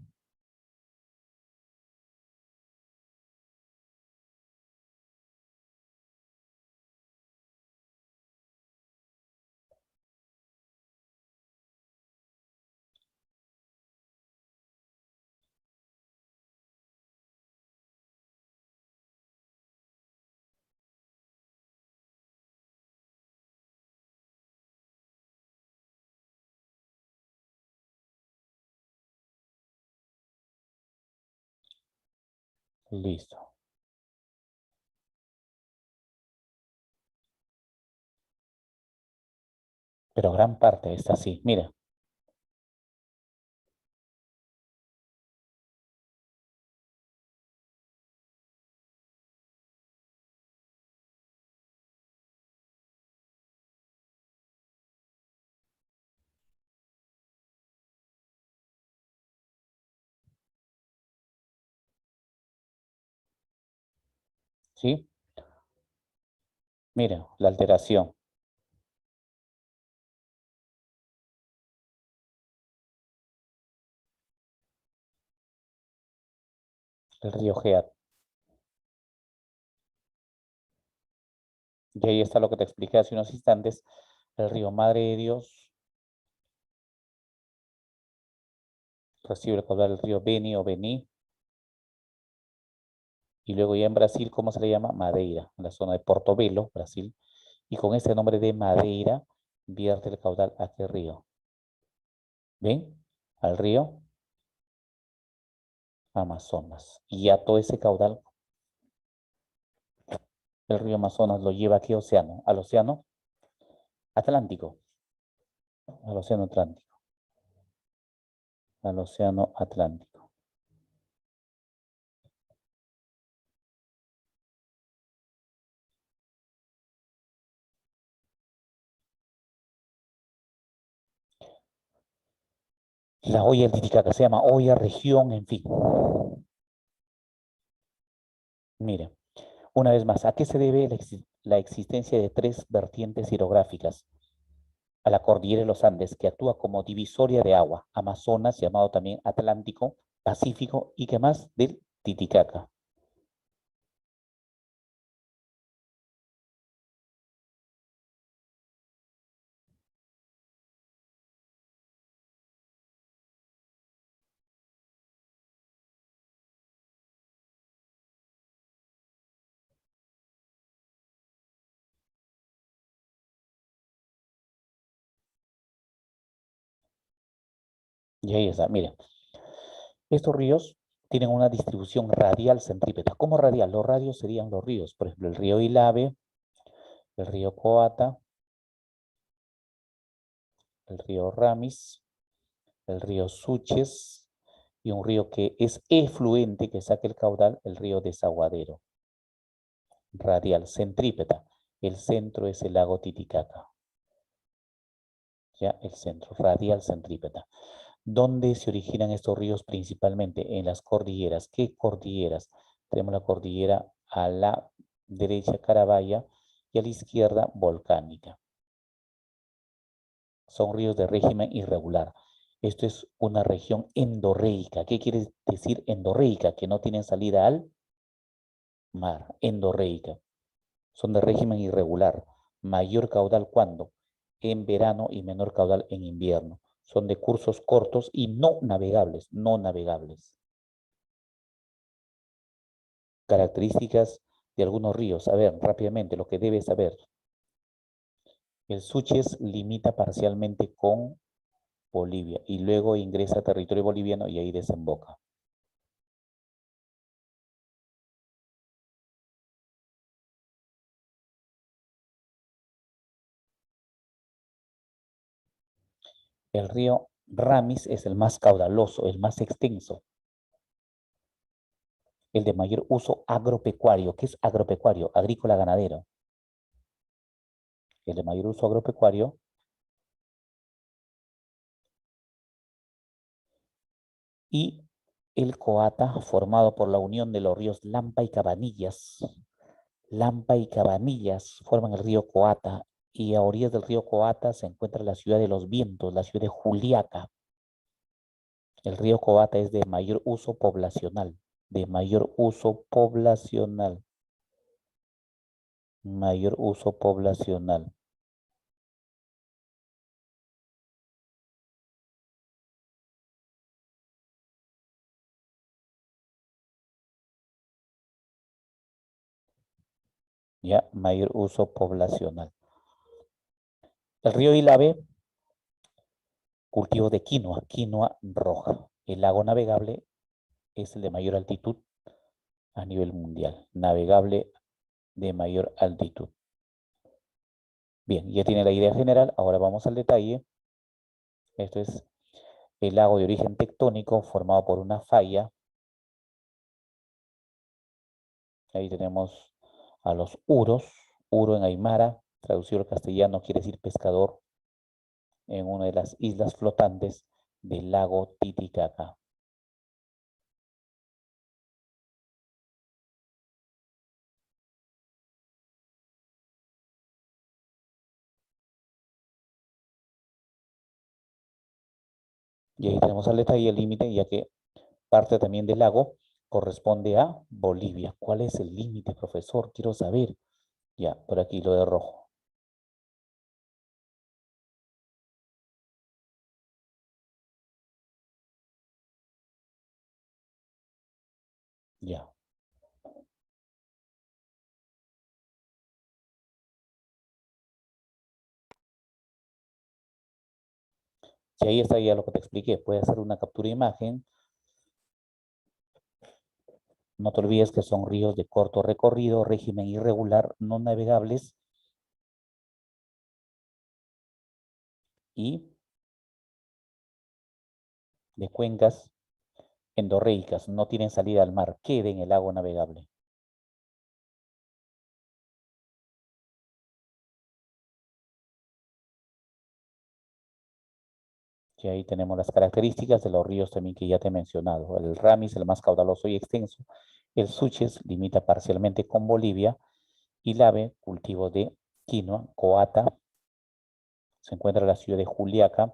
Listo. Pero gran parte está así, mira. ¿Sí? Mira, la alteración. El río Geat. Y ahí está lo que te expliqué hace unos instantes. El río Madre de Dios recibe el caudal del río Beni o Beni. Y luego ya en Brasil, ¿cómo se le llama? Madeira, en la zona de Portobelo, Brasil. Y con este nombre de Madeira, vierte el caudal a qué río. ¿Ven? Al río Amazonas. Y ya todo ese caudal, el río Amazonas lo lleva a qué océano? Al océano Atlántico. Al océano Atlántico. Al océano Atlántico. La olla del Titicaca se llama olla región, en fin. Mire, una vez más, ¿a qué se debe la existencia de tres vertientes hidrográficas? A la cordillera de los Andes, que actúa como divisoria de agua, Amazonas, llamado también Atlántico, Pacífico, y que más del Titicaca. Y ahí está, miren. Estos ríos tienen una distribución radial centrípeta. ¿Cómo radial? Los radios serían los ríos. Por ejemplo, el río Ilave, el río Coata, el río Ramis, el río Suches y un río que es efluente, que saca el caudal, el río Desaguadero. Radial, centrípeta. El centro es el lago Titicaca. Ya, el centro, radial centrípeta. ¿Dónde se originan estos ríos principalmente? En las cordilleras. ¿Qué cordilleras? Tenemos la cordillera a la derecha, Carabaya, y a la izquierda, Volcánica. son ríos de régimen irregular. Esto es una región endorreica. ¿Qué quiere decir endorreica? Que no tienen salida al mar. Endorreica. Son de régimen irregular. Mayor caudal ¿cuándo? En verano y menor caudal en invierno. Son de cursos cortos y no navegables. No navegables. Características de algunos ríos. A ver, rápidamente, lo que debes saber. El Suches limita parcialmente con Bolivia y luego ingresa a territorio boliviano y ahí desemboca. El río Ramis es el más caudaloso, el más extenso, el de mayor uso agropecuario. ¿Qué es agropecuario? Agrícola ganadero. El de mayor uso agropecuario. Y el Coata, formado por la unión de los ríos Lampa y Cabanillas. Lampa y Cabanillas forman el río Coata. Y a orillas del río Coata se encuentra la ciudad de los vientos, la ciudad de Juliaca. El río Coata es de mayor uso poblacional. De mayor uso poblacional. Mayor uso poblacional. Ya, mayor uso poblacional. El río Ilave, cultivo de quinoa roja. El lago navegable es el de mayor altitud a nivel mundial. Navegable de mayor altitud. Bien, ya tiene la idea general. Ahora vamos al detalle. Esto es el lago de origen tectónico formado por una falla. Ahí tenemos a los uros. Uro en Aymara, traducido al castellano, quiere decir pescador, en una de las islas flotantes del lago Titicaca. Y ahí tenemos al detalle el límite, ya que parte también del lago corresponde a Bolivia. ¿Cuál es el límite, profesor? Quiero saber. Ya, por aquí lo de rojo. Ya. Si ahí está ya lo que te expliqué, puedes hacer una captura de imagen. No te olvides que son ríos de corto recorrido, régimen irregular, no navegables y de cuencas endorreicas, no tienen salida al mar, queda en el lago navegable. Y ahí tenemos las características de los ríos también que ya te he mencionado. El Ramis, el más caudaloso y extenso. El Suches limita parcialmente con Bolivia. Ilave, cultivo de quinoa. Coata, se encuentra en la ciudad de Juliaca.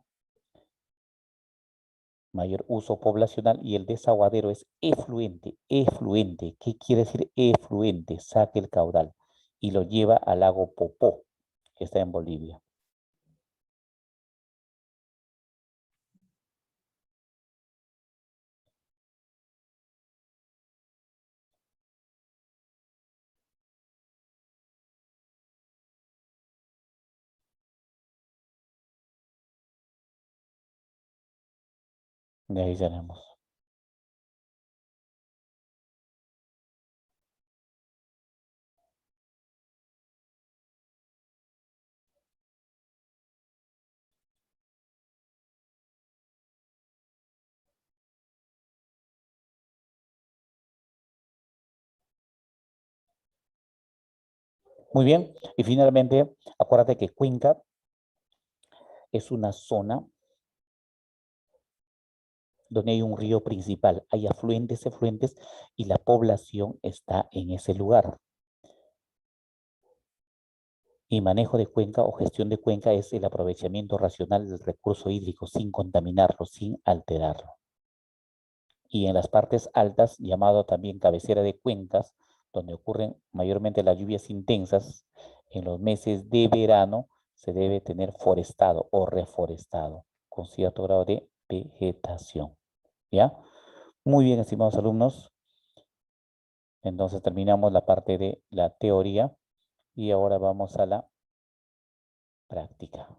Mayor uso poblacional. Y el desaguadero es efluente. Efluente. ¿Qué quiere decir efluente? Saque el caudal y lo lleva al lago Popó, que está en Bolivia. Y ahí tenemos. Muy bien. Y finalmente, acuérdate que Cuenca es una zona donde hay un río principal, hay afluentes, efluentes, y la población está en ese lugar. Y manejo de cuenca o gestión de cuenca es el aprovechamiento racional del recurso hídrico sin contaminarlo, sin alterarlo. Y en las partes altas, llamado también cabecera de cuencas, donde ocurren mayormente las lluvias intensas, en los meses de verano se debe tener forestado o reforestado con cierto grado de vegetación. ¿Ya? Muy bien, estimados alumnos. Entonces terminamos la parte de la teoría y ahora vamos a la práctica.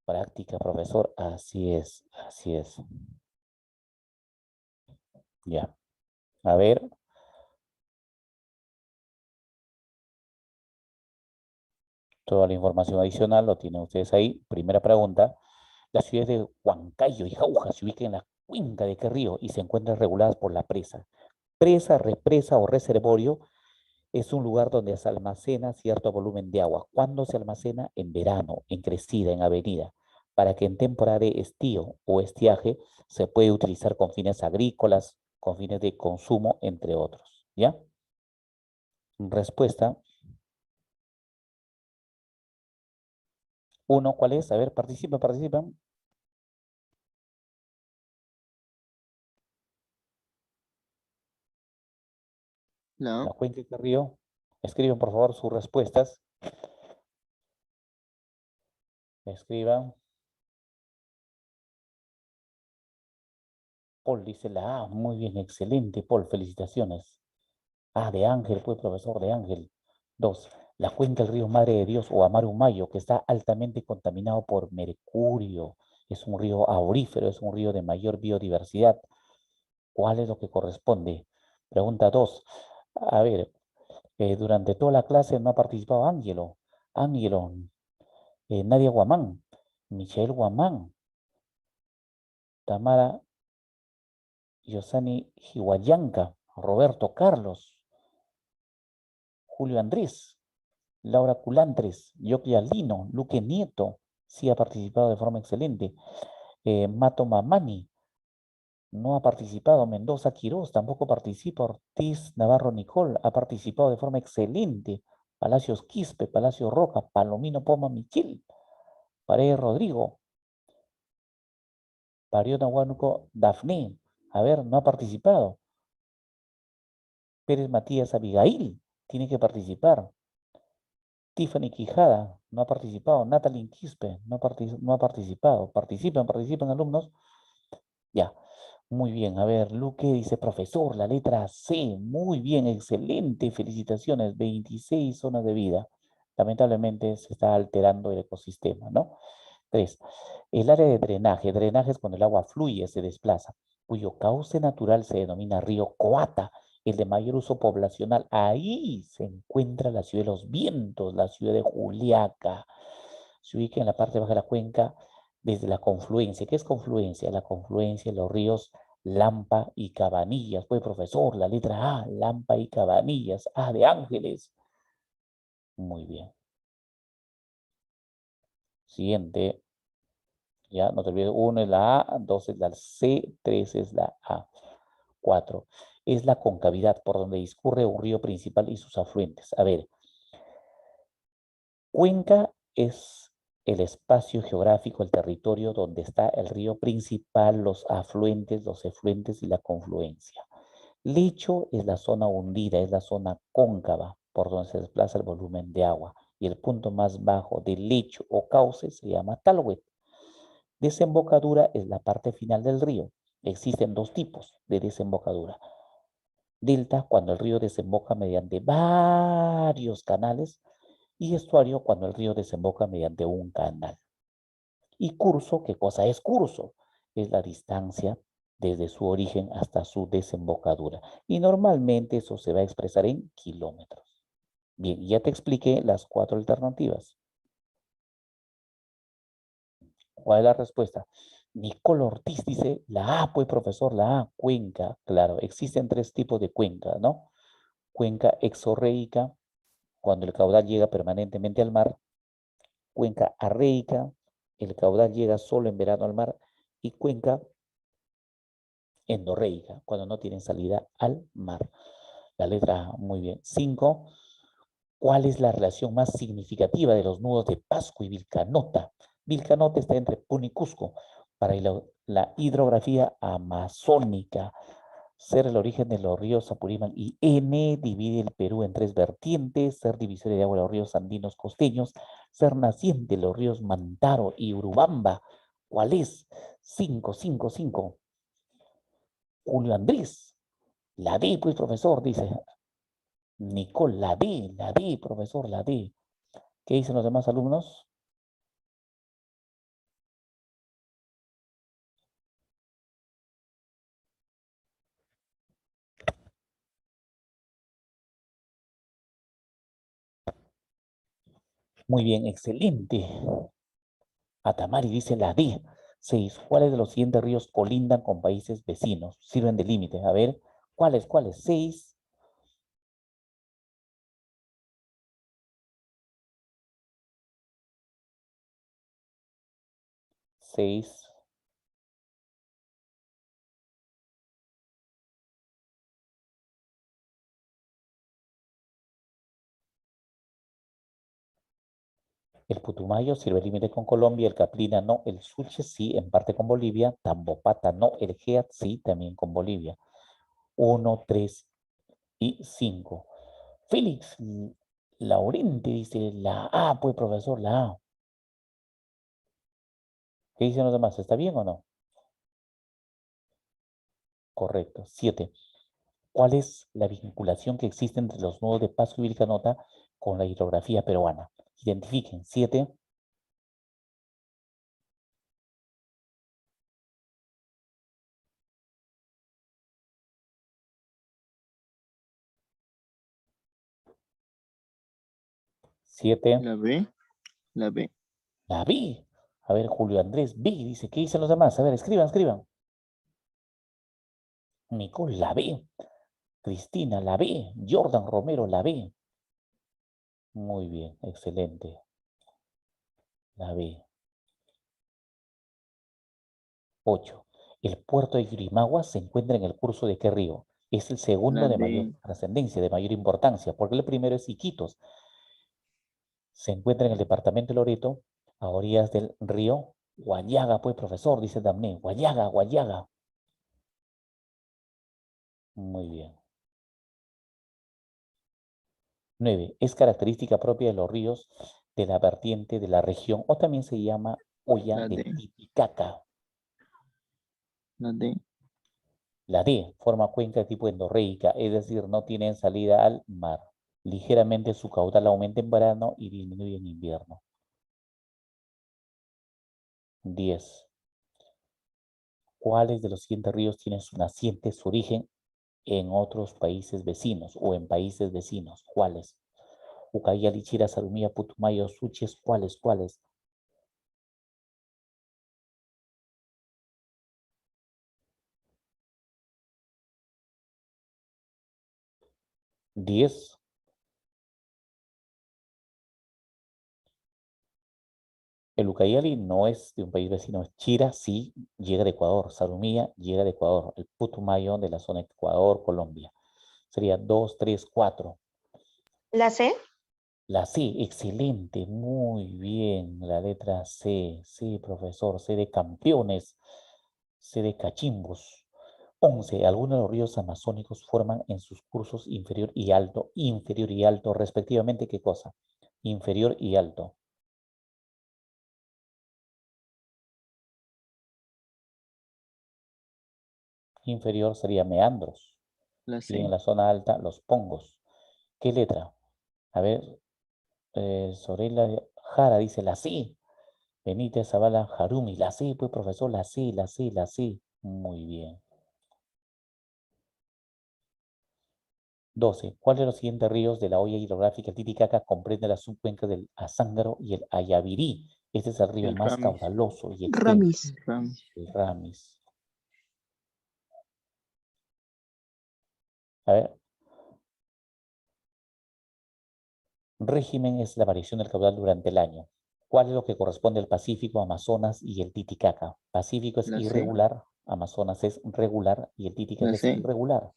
Práctica, profesor. Así es, así es. Ya. A ver. Toda la información adicional lo tienen ustedes ahí. Primera pregunta. Las ciudades de Huancayo y Jauja se ubican en la cuenca de qué río y se encuentran reguladas por la presa. Presa, represa o reservorio es un lugar donde se almacena cierto volumen de agua. ¿Cuándo se almacena? En verano, en crecida, en avenida, para que en temporada de estío o estiaje se puede utilizar con fines agrícolas, con fines de consumo, entre otros. ¿Ya? Respuesta. Uno, ¿cuál es? A ver, participan. La cuenca de qué río. Escriban, por favor, sus respuestas. Escriban. Paul dice la A. Muy bien, excelente, Paul. Felicitaciones. Ah, de Ángel, pues, profesor de Ángel. 2. La cuenca del río Madre de Dios o Amarumayo, que está altamente contaminado por mercurio. Es un río aurífero, es un río de mayor biodiversidad. ¿Cuál es lo que corresponde? Pregunta 2. A ver, durante toda la clase no ha participado Ángelo. Ángelo, Nadia Guamán, Michelle Guamán, Tamara Yosani Jihuayanca, Roberto Carlos, Julio Andrés, Laura Culantres, Yoclia Lino, Luque Nieto, sí ha participado de forma excelente. Mato Mamani, no ha participado. Mendoza Quirós, tampoco participa. Ortiz Navarro Nicole, ha participado de forma excelente. Palacios Quispe, Palacio Roca, Palomino Poma Michil, Paredes Rodrigo, Pariona Huánuco Dafne, a ver, no ha participado. Pérez Matías Abigail, tiene que participar. Tiffany Quijada, no ha participado. Natalie Quispe, no ha participado. Participan, alumnos. Ya, muy bien. A ver, Luque dice, profesor, la letra C. Muy bien, excelente. Felicitaciones. 26 zonas de vida. Lamentablemente se está alterando el ecosistema, ¿no? 3. El área de drenaje. Drenaje es cuando el agua fluye, se desplaza, cuyo cauce natural se denomina río Coata, el de mayor uso poblacional. Ahí se encuentra la ciudad de los vientos, la ciudad de Juliaca. Se ubica en la parte baja de la cuenca desde la confluencia. ¿Qué es confluencia? La confluencia de los ríos Lampa y Cabanillas. Pues, profesor, la letra A, Lampa y Cabanillas. A de Ángeles. Muy bien. Siguiente. Ya, no te olvides, 1 es la A, 2 es la C, 3 es la A. 4. Es la concavidad por donde discurre un río principal y sus afluentes. A ver, cuenca es el espacio geográfico, el territorio donde está el río principal, los afluentes, los efluentes y la confluencia. Lecho es la zona hundida, es la zona cóncava por donde se desplaza el volumen de agua. Y el punto más bajo del lecho o cauce se llama talhuet. Desembocadura es la parte final del río. Existen dos tipos de desembocadura. Delta, cuando el río desemboca mediante varios canales, y estuario, cuando el río desemboca mediante un canal. Y curso, ¿qué cosa es curso? Es la distancia desde su origen hasta su desembocadura. Y normalmente eso se va a expresar en kilómetros. Bien, ya te expliqué las 4 alternativas. ¿Cuál es la respuesta? Nicole Ortiz dice, la A, pues profesor, la A, cuenca. Claro, existen 3 tipos de cuenca, ¿no? Cuenca exorreica, cuando el caudal llega permanentemente al mar. Cuenca arreica, el caudal llega solo en verano al mar. Y cuenca endorreica, cuando no tienen salida al mar. La letra A, muy bien. 5. ¿Cuál es la relación más significativa de los nudos de Pasco y Vilcanota? Vilcanota está entre Puno y Cusco. Para la hidrografía amazónica, ser el origen de los ríos Apurímac y N divide el Perú en 3 vertientes, ser divisoria de agua de los ríos andinos costeños, ser naciente de los ríos Mantaro y Urubamba. ¿Cuál es? 5, 5, 5. Julio Andrés. La D, pues, profesor, dice. Nicole, la D, profesor, la D. ¿Qué dicen los demás alumnos? Muy bien, excelente. Atamari dice la D. 6. ¿Cuáles de los siguientes ríos colindan con países vecinos? Sirven de límite. A ver, ¿cuáles? 6. 6. El Putumayo sirve límite con Colombia, el Caprina no, el Suche sí, en parte con Bolivia, Tambopata no, el Geat sí, también con Bolivia. 1, 3 y 5. Félix Laurente dice la A, pues profesor, la A. ¿Qué dicen los demás? ¿Está bien o no? Correcto. 7. ¿Cuál es la vinculación que existe entre los nudos de Pasco y Vilcanota con la hidrografía peruana? Identifiquen. 7. La B. La B. La B. A ver, Julio Andrés B dice, ¿qué dicen los demás? A ver, escriban. Nicole, la B. Cristina, la B. Jordan Romero, la B. Muy bien, excelente. La B. 8. El puerto de Yurimagua se encuentra en el curso de qué río? Es el segundo La de mayor D. trascendencia, de mayor importancia, porque el primero es Iquitos. Se encuentra en el departamento de Loreto, a orillas del río Guayaga, pues profesor, dice Damné. Guayaga. Muy bien. 9. Es característica propia de los ríos de la vertiente de la región, o también se llama olla La de D. Titicaca. La D. La D forma cuenca de tipo endorreica, es decir, no tienen salida al mar. Ligeramente su caudal aumenta en verano y disminuye en invierno. 10. ¿Cuáles de los siguientes ríos tienen su naciente, su origen en otros países vecinos o en países vecinos? ¿Cuáles? Ucayali, Chira, Sarumía, Putumayo, Suches, ¿cuáles? 10. El Ucayali no es de un país vecino. Chira sí llega de Ecuador. Sarumía llega de Ecuador. El Putumayo de la zona de Ecuador, Colombia. Sería 2, 3, 4. ¿La C? La C, excelente, muy bien. La letra C, sí, profesor. C de campeones, C de cachimbos. 11. Algunos de los ríos amazónicos forman en sus cursos inferior y alto, respectivamente, ¿qué cosa? Inferior y alto. Inferior sería meandros. La Y en C. la zona alta, los pongos. ¿Qué letra? A ver, Sorella Jara dice la C. Benítez Zavala Harumi, la C, pues profesor, la C. Muy bien. 12. ¿Cuál de los siguientes ríos de la olla hidrográfica Titicaca comprende las subcuencas del Azángaro y el Ayavirí? Este es el río El más Ramis. caudaloso y extenso. Ramis. Ramis. El Ramis. A ver. Régimen es la variación del caudal durante el año. ¿Cuál es lo que corresponde al Pacífico, Amazonas y el Titicaca? Pacífico es La C. irregular, Amazonas es regular y el Titicaca La es C. irregular.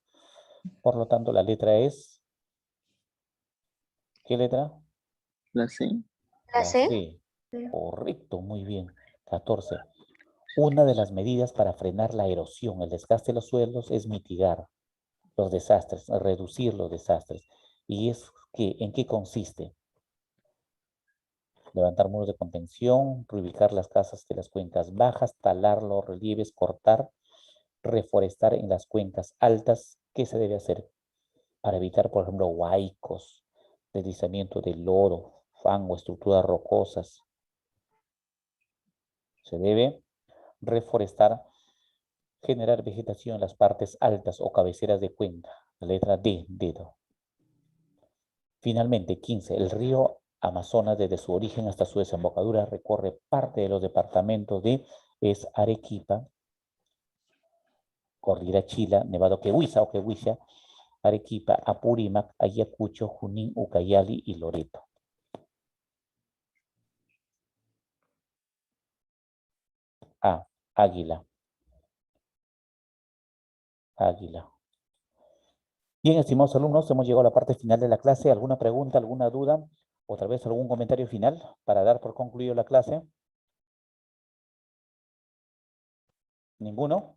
Por lo tanto, la letra es ¿Qué letra? La C. La C. C. Correcto, muy bien. 14. Una de las medidas para frenar la erosión, el desgaste de los suelos, es mitigar los desastres, reducir los desastres. ¿Y en qué consiste? Levantar muros de contención, reubicar las casas de las cuencas bajas, talar los relieves, cortar, reforestar en las cuencas altas. ¿Qué se debe hacer? Para evitar, por ejemplo, huaicos, deslizamiento de lodo, fango, estructuras rocosas. Se debe reforestar, generar vegetación en las partes altas o cabeceras de cuenca. La letra D, dedo. Finalmente, 15. El río Amazonas, desde su origen hasta su desembocadura, recorre parte de los departamentos de Arequipa, Cordillera Chila, Nevado Quehuiza o Quehuicha, Arequipa, Apurímac, Ayacucho, Junín, Ucayali y Loreto. A. Águila. Águila. Bien, estimados alumnos, hemos llegado a la parte final de la clase. ¿Alguna pregunta, alguna duda? ¿O tal vez algún comentario final para dar por concluido la clase? ¿Ninguno?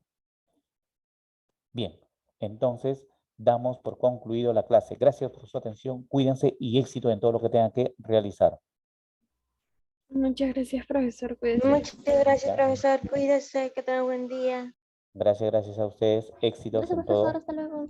Bien, entonces damos por concluido la clase. Gracias por su atención. Cuídense y éxito en todo lo que tengan que realizar. Muchas gracias, profesor. Cuídese. Muchas gracias, Ya. profesor. Cuídese, que tenga buen día. Gracias a ustedes. Éxitos Gracias, en todo. profesor. Hasta luego.